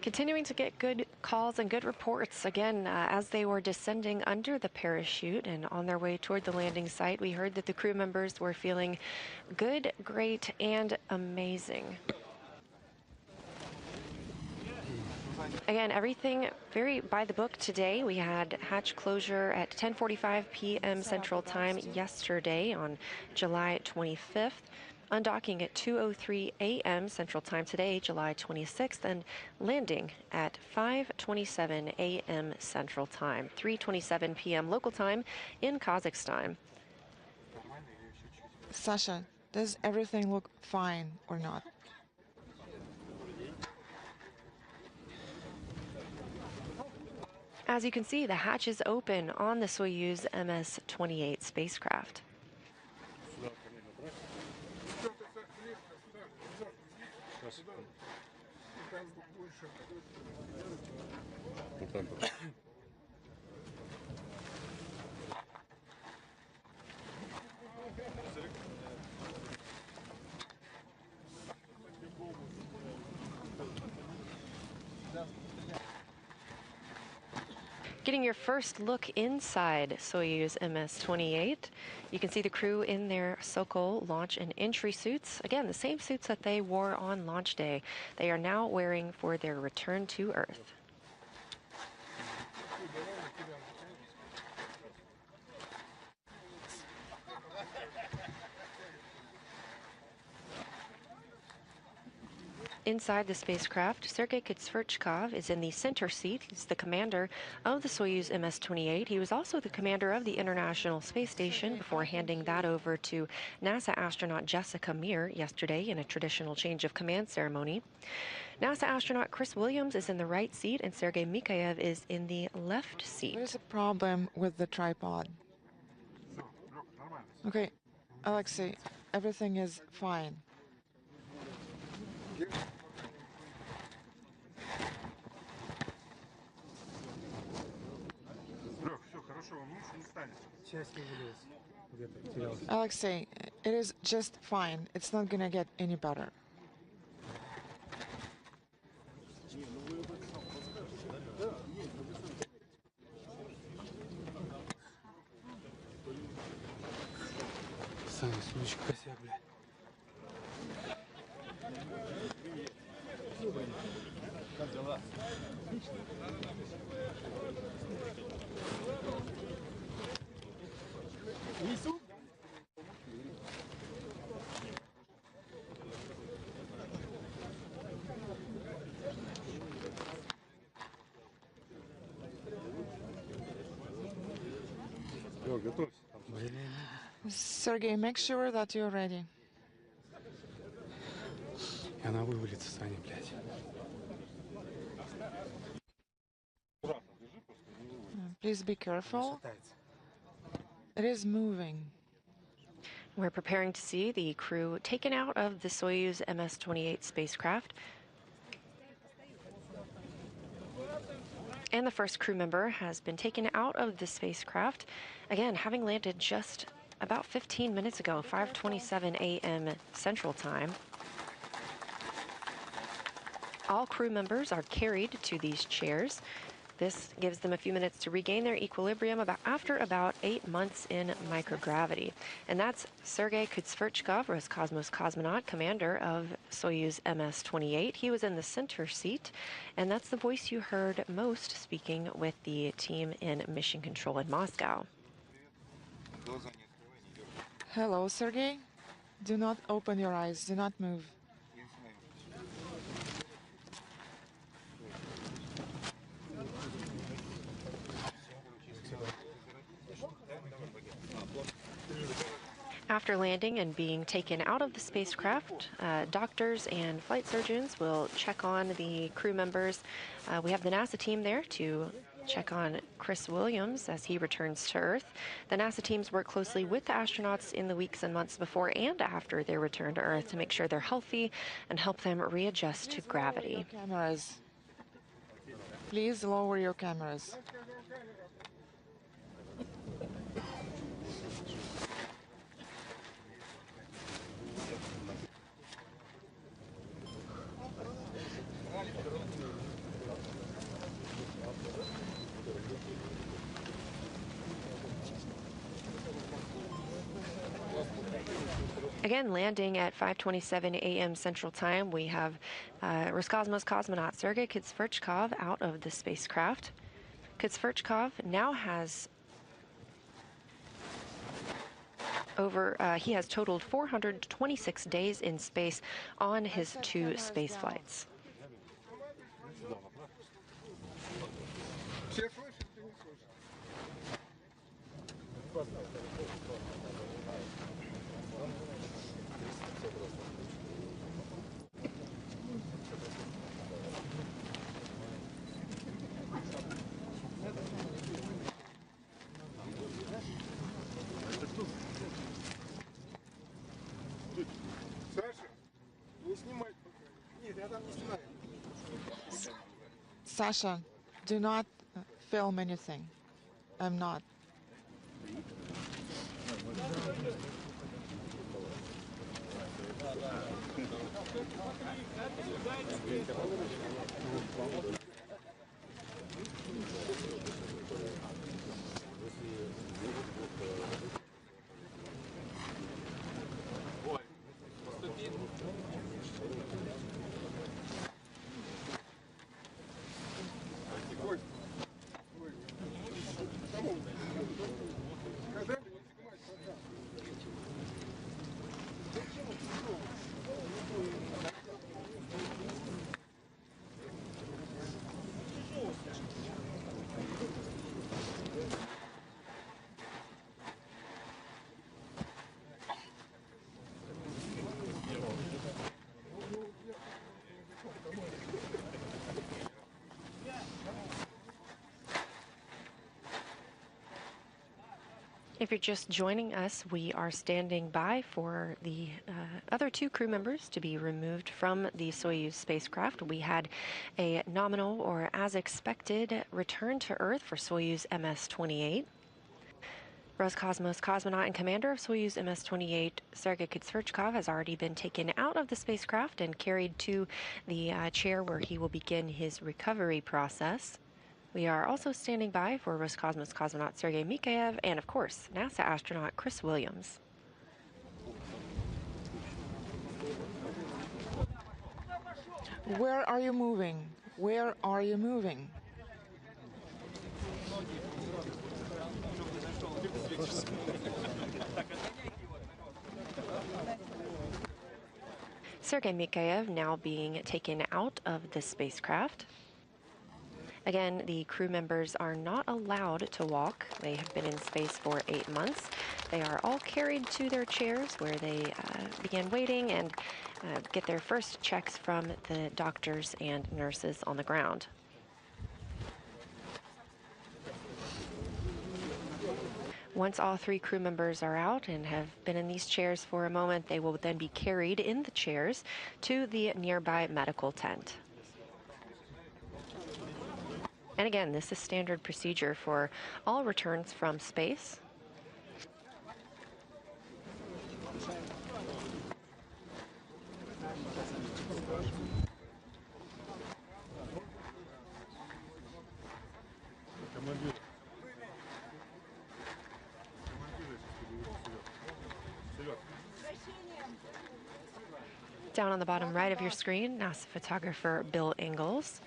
Continuing to get good calls and good reports. Again, as they were descending under the parachute and on their way toward the landing site, we heard that the crew members were feeling good, great, and amazing. Again, everything very by the book today. We had hatch closure at 10:45 p.m. Central Time yesterday on July 25th. Undocking at 2:03 a.m. Central Time today, July 26th, and landing at 5:27 a.m. Central Time, 3:27 p.m. local time in Kazakhstan. Sasha, does everything look fine or not? As you can see, the hatch is open on the Soyuz MS-28 spacecraft. Getting your first look inside Soyuz MS-28, you can see the crew in their Sokol launch and entry suits. Again, the same suits that they wore on launch day, they are now wearing for their return to Earth. Inside the spacecraft, Sergey Kud-Sverchkov is in the center seat. He's the commander of the Soyuz MS-28. He was also the commander of the International Space Station before handing that over to NASA astronaut Jessica Meir yesterday in a traditional change of command ceremony. NASA astronaut Chris Williams is in the right seat, and Sergey Mikaev is in the left seat. There's a problem with the tripod. Okay, Alexei, everything is fine. Alexei, it is just fine. It's not gonna get any better. Sergey, make sure that you're ready. Please be careful. It is moving. We're preparing to see the crew taken out of the Soyuz MS-28 spacecraft. And the first crew member has been taken out of the spacecraft, again, having landed just about 15 minutes ago, 5:27 a.m. Central Time. All crew members are carried to these chairs. This gives them a few minutes to regain their equilibrium after about 8 months in microgravity. And that's Sergey Kud-Sverchkov, Roscosmos cosmonaut, commander of Soyuz MS-28. He was in the center seat, and that's the voice you heard most speaking with the team in mission control in Moscow. Hello, Sergey. Do not open your eyes. Do not move. After landing and being taken out of the spacecraft, doctors and flight surgeons will check on the crew members. We have the NASA team there to check on Chris Williams as he returns to Earth. The NASA teams work closely with the astronauts in the weeks and months before and after their return to Earth to make sure they're healthy and help them readjust to gravity. Cameras. Please lower your cameras. Again, landing at 5:27 a.m. Central Time, we have Roscosmos cosmonaut Sergey Kud-Sverchkov out of the spacecraft. Kud-Sverchkov now has he has totaled 426 days in space on his 2 space flights. Sasha, do not film anything. I'm not. If you're just joining us, we are standing by for the other 2 crew members to be removed from the Soyuz spacecraft. We had a nominal or as expected return to Earth for Soyuz MS-28. Roscosmos cosmonaut and commander of Soyuz MS-28, Sergey Kud-Sverchkov, has already been taken out of the spacecraft and carried to the chair where he will begin his recovery process. We are also standing by for Roscosmos cosmonaut Sergey Mikaev and, of course, NASA astronaut Chris Williams. Where are you moving? Where are you moving? Sergey Mikaev now being taken out of the spacecraft. Again, the crew members are not allowed to walk. They have been in space for 8 months. They are all carried to their chairs where they begin waiting and get their first checks from the doctors and nurses on the ground. Once all 3 crew members are out and have been in these chairs for a moment, they will then be carried in the chairs to the nearby medical tent. And again, this is standard procedure for all returns from space. Down on the bottom right of your screen, NASA photographer Bill Ingalls.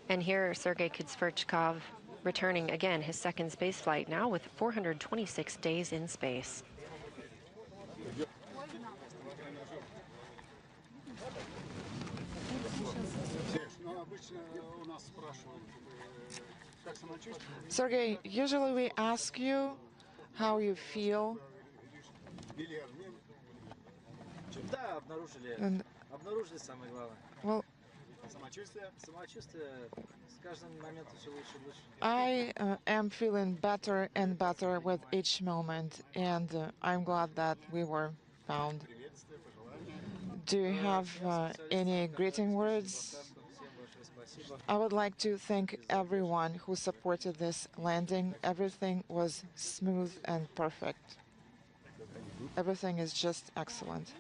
And here, Sergey Kud-Sverchkov returning again his 2nd space flight now with 426 days in space. Sergey, usually we ask you how you feel. And, well, I am feeling better and better with each moment, and I'm glad that we were found. Do you have any greeting words? I would like to thank everyone who supported this landing. Everything was smooth and perfect. Everything is just excellent.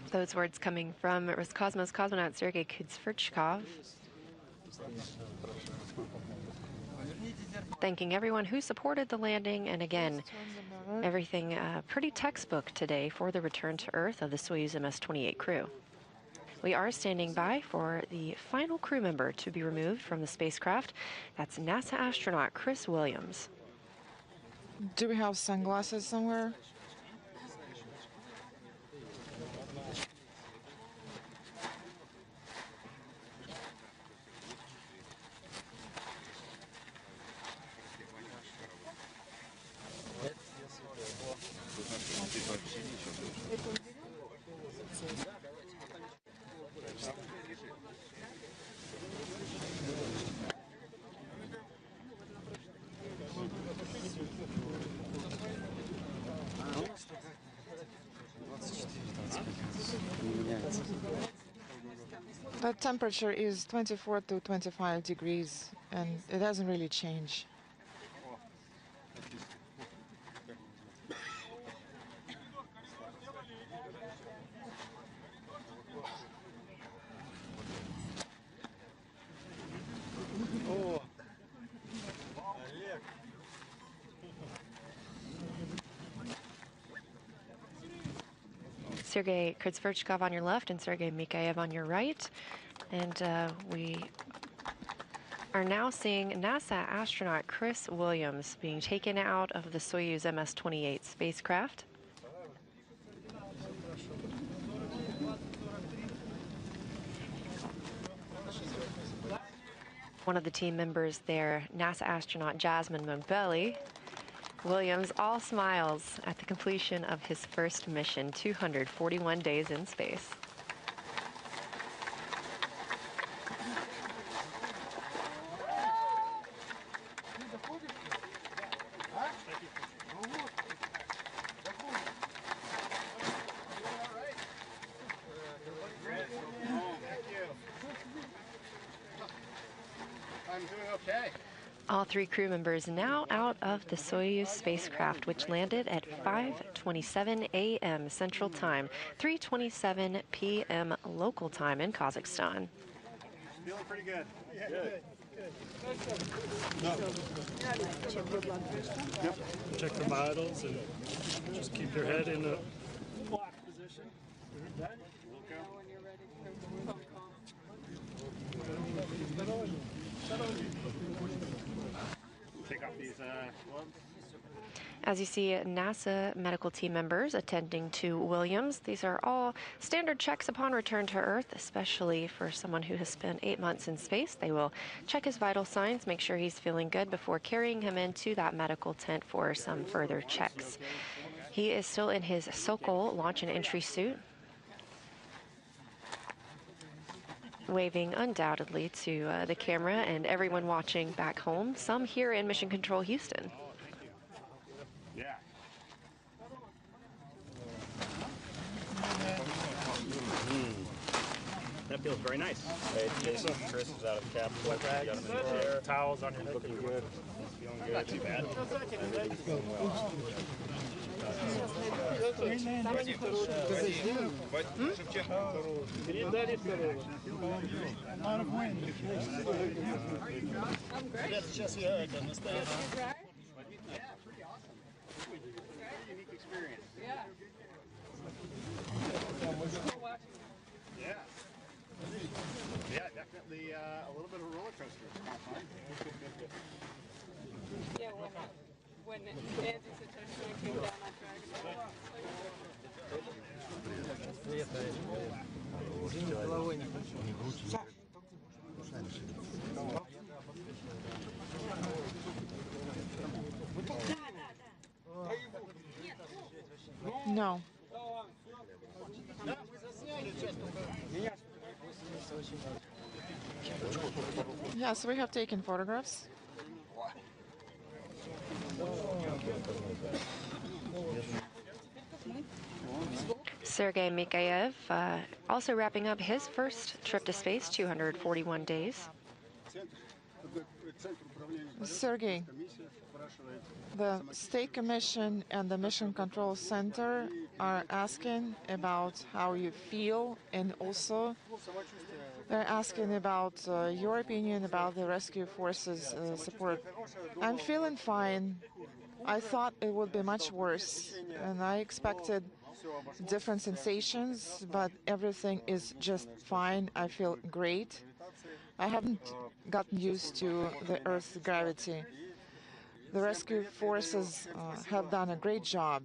Those words coming from Roscosmos cosmonaut Sergey Kud-Sverchkov, thanking everyone who supported the landing, and again, Everything pretty textbook today for the return to Earth of the Soyuz MS-28 crew. We are standing by for the final crew member to be removed from the spacecraft. That's NASA astronaut Chris Williams. Do we have sunglasses somewhere? The temperature is 24 to 25 degrees, and it doesn't really change. Sergey Kud-Sverchkov on your left and Sergey Mikaev on your right. And we are now seeing NASA astronaut Chris Williams being taken out of the Soyuz MS-28 spacecraft. One of the team members there, NASA astronaut Jasmine Mogbelli. Williams all smiles at the completion of his first mission, 241 days in space. All three crew members now out of the Soyuz spacecraft, which landed at 5:27 a.m. Central Time, 3:27 p.m. local time in Kazakhstan. Feeling pretty good. Yeah, good. Yep. Check the vitals and just keep your head in a lock position. Take off these gloves. As you see, NASA medical team members attending to Williams. These are all standard checks upon return to Earth, especially for someone who has spent 8 months in space. They will check his vital signs, make sure he's feeling good before carrying him into that medical tent for some further checks. He is still in his Sokol launch and entry suit, waving undoubtedly to the camera and everyone watching back home, some here in Mission Control Houston. Yeah. That feels very nice. Hey, Jason, Chris is out of the capsule. Wet rags, towels on your head. Looking good. Feeling good. Not too bad. Everything's going well. Unique experience. Yeah. Yeah, definitely a little bit of a roller coaster. It's kind of fun. Yeah, when Andy Suchesky came down on Dragon. No. Yes, we have taken photographs. Sergey Mikaev also wrapping up his first trip to space, 241 days. Sergey, the State Commission and the Mission Control Center are asking about how you feel, and also they're asking about your opinion about the rescue forces support. I'm feeling fine. I thought it would be much worse, and I expected different sensations, but everything is just fine. I feel great. I haven't gotten used to the Earth's gravity. The rescue forces have done a great job,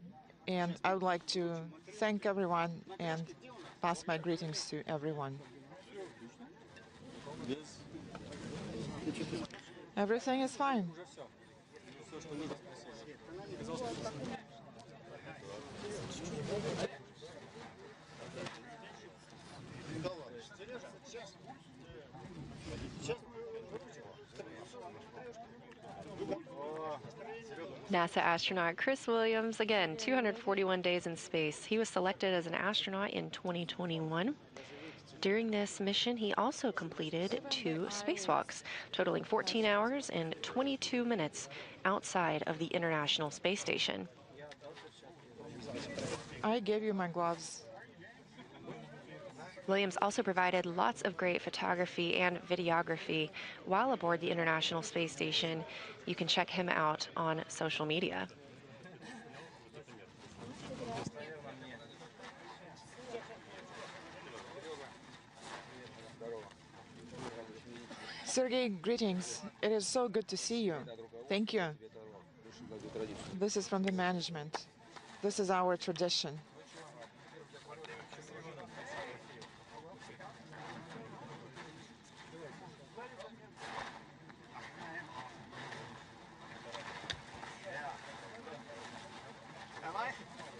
and I would like to thank everyone and pass my greetings to everyone. Everything is fine. NASA astronaut Chris Williams, again, 241 days in space. He was selected as an astronaut in 2021. During this mission, he also completed 2 spacewalks, totaling 14 hours and 22 minutes outside of the International Space Station. I gave you my gloves. Williams also provided lots of great photography and videography while aboard the International Space Station. You can check him out on social media. Sergey, greetings. It is so good to see you. Thank you. This is from the management. This is our tradition.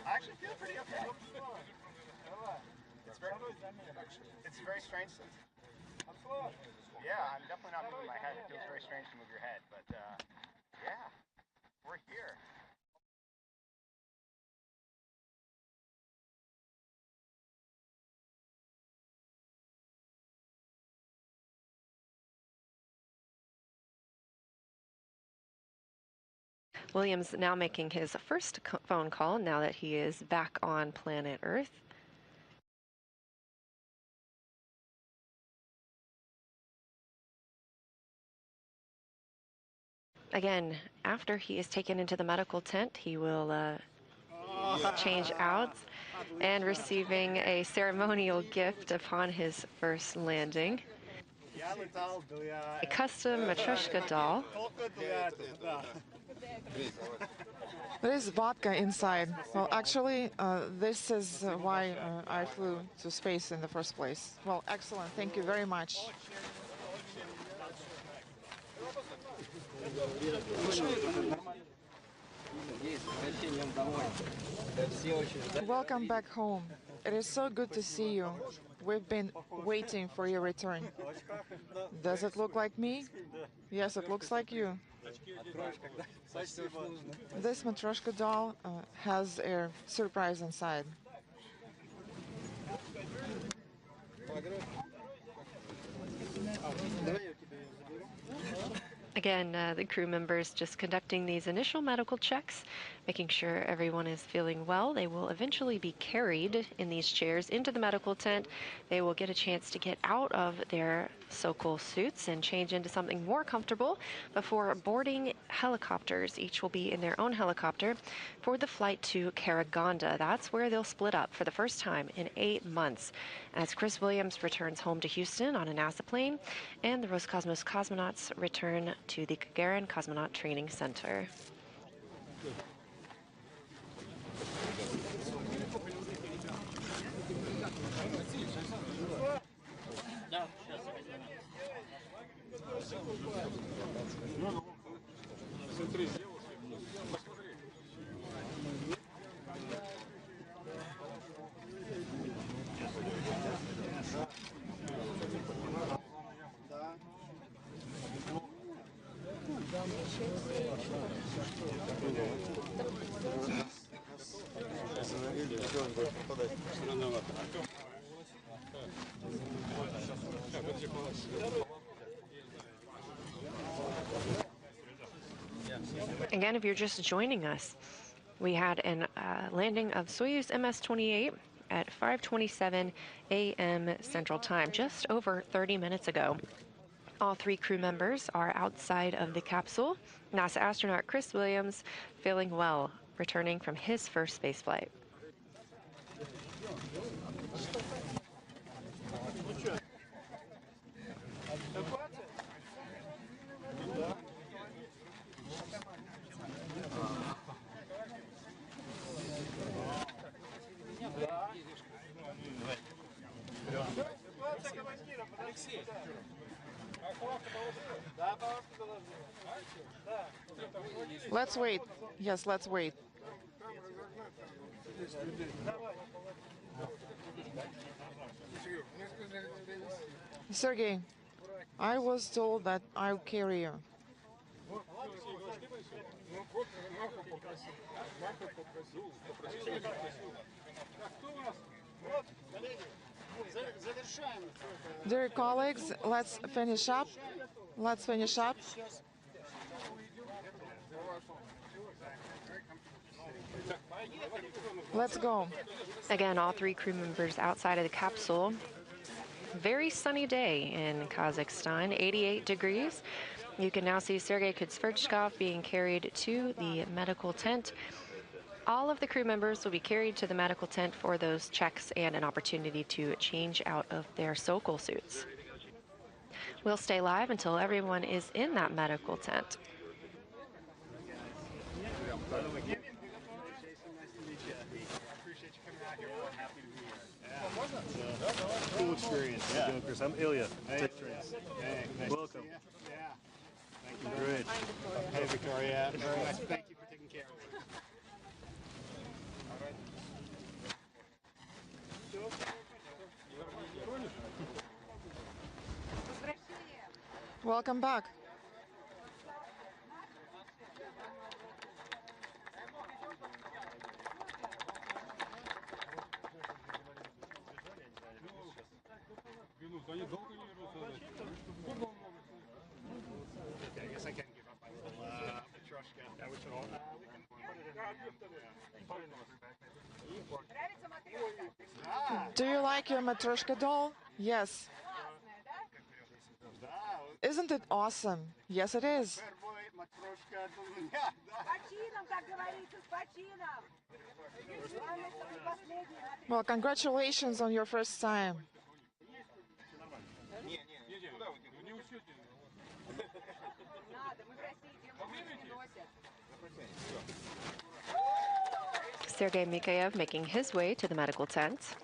I actually feel pretty okay. It's very strange. Yeah, I'm definitely not moving my head. It feels very strange to move your head, but yeah, we're here. Williams now making his first phone call now that he is back on planet Earth. Again, after he is taken into the medical tent, he will change out and receiving a ceremonial gift upon his first landing. A custom Matryoshka doll. There is vodka inside. Well, actually, this is why I flew to space in the first place. Well, excellent. Thank you very much. Welcome back home. It is so good to see you. We've been waiting for your return. Does it look like me? Yes, it looks like you. This Matryoshka doll has a surprise inside. Again, the crew members just conducting these initial medical checks, making sure everyone is feeling well. They will eventually be carried in these chairs into the medical tent. They will get a chance to get out of their Sokol suits and change into something more comfortable before boarding helicopters. Each will be in their own helicopter for the flight to Karaganda. That's where they'll split up for the first time in 8 months as Chris Williams returns home to Houston on a NASA plane and the Roscosmos cosmonauts return to the Gagarin Cosmonaut Training Center. Again, if you're just joining us, we had a landing of Soyuz MS-28 at 5:27 a.m. Central Time, just over 30 minutes ago. All 3 crew members are outside of the capsule. NASA astronaut Chris Williams feeling well, returning from his first spaceflight. Let's wait. Yes, let's wait. Sergey, I was told that I'll carry you. Dear colleagues, let's finish up. Let's finish up. Let's go. Again, all 3 crew members outside of the capsule. Very sunny day in Kazakhstan, 88 degrees. You can now see Sergey Kud-Sverchkov being carried to the medical tent. All of the crew members will be carried to the medical tent for those checks and an opportunity to change out of their Sokol suits. We'll stay live until everyone is in that medical tent. Cool experience. How you doing, Chris? I'm Ilya. Hey. Hey, nice welcome. Yeah. Thank you. Great. Hey, Victoria. Very nice. Thank you for taking care of it. Welcome back. Okay, I guess I can give up my little Matryoshka. That was all. We can put it in. Do you like your Matryoshka doll? Yes. Isn't it awesome? Yes, it is. Well, congratulations on your first time. Sergey Mikaev making his way to the medical tent.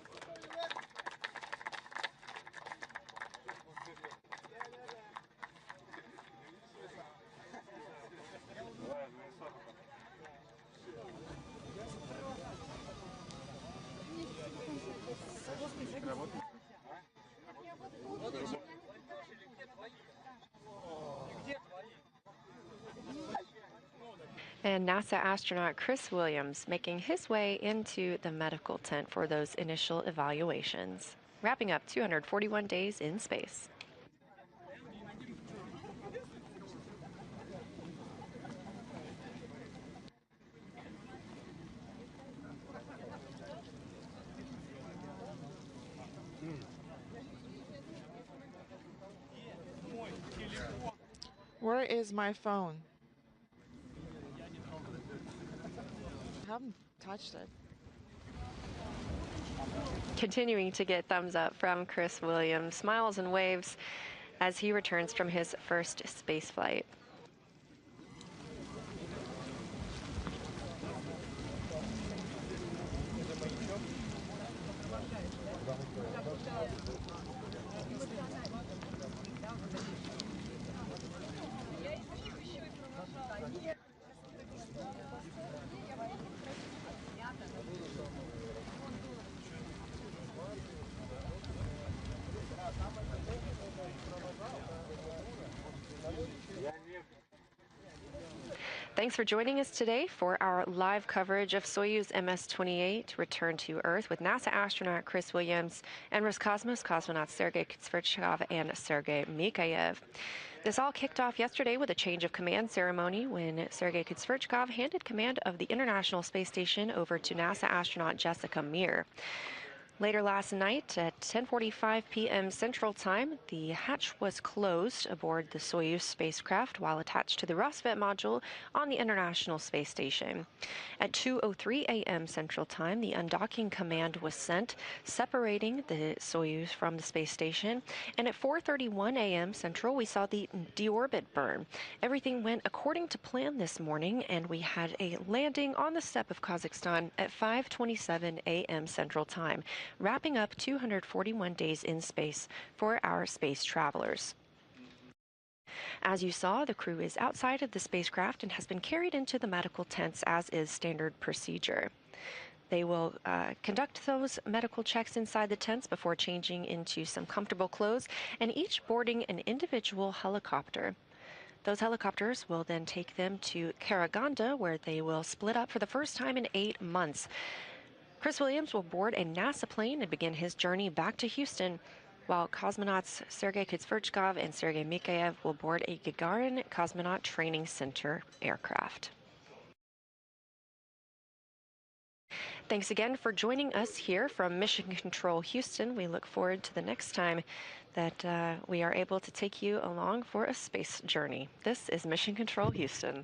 And NASA astronaut Chris Williams making his way into the medical tent for those initial evaluations, wrapping up 241 days in space. Where is my phone? I haven't touched it. Continuing to get thumbs up from Chris Williams, smiles and waves as he returns from his first space flight. Thanks for joining us today for our live coverage of Soyuz MS-28 return to Earth with NASA astronaut Chris Williams and Roscosmos cosmonauts Sergey Kud-Sverchkov and Sergey Mikaev. This all kicked off yesterday with a change of command ceremony when Sergey Kud-Sverchkov handed command of the International Space Station over to NASA astronaut Jessica Meir. Later last night at 10:45 p.m. Central Time, the hatch was closed aboard the Soyuz spacecraft while attached to the Rosvet module on the International Space Station. At 2:03 a.m. Central Time, the undocking command was sent, separating the Soyuz from the space station. And at 4:31 a.m. Central, we saw the deorbit burn. Everything went according to plan this morning, and we had a landing on the steppe of Kazakhstan at 5:27 a.m. Central Time, wrapping up 241 days in space for our space travelers. As you saw, the crew is outside of the spacecraft and has been carried into the medical tents as is standard procedure. They will conduct those medical checks inside the tents before changing into some comfortable clothes and each boarding an individual helicopter. Those helicopters will then take them to Karaganda, where they will split up for the first time in 8 months. Chris Williams will board a NASA plane and begin his journey back to Houston, while cosmonauts Sergey Kud-Sverchkov and Sergey Mikaev will board a Gagarin Cosmonaut Training Center aircraft. Thanks again for joining us here from Mission Control Houston. We look forward to the next time that we are able to take you along for a space journey. This is Mission Control Houston.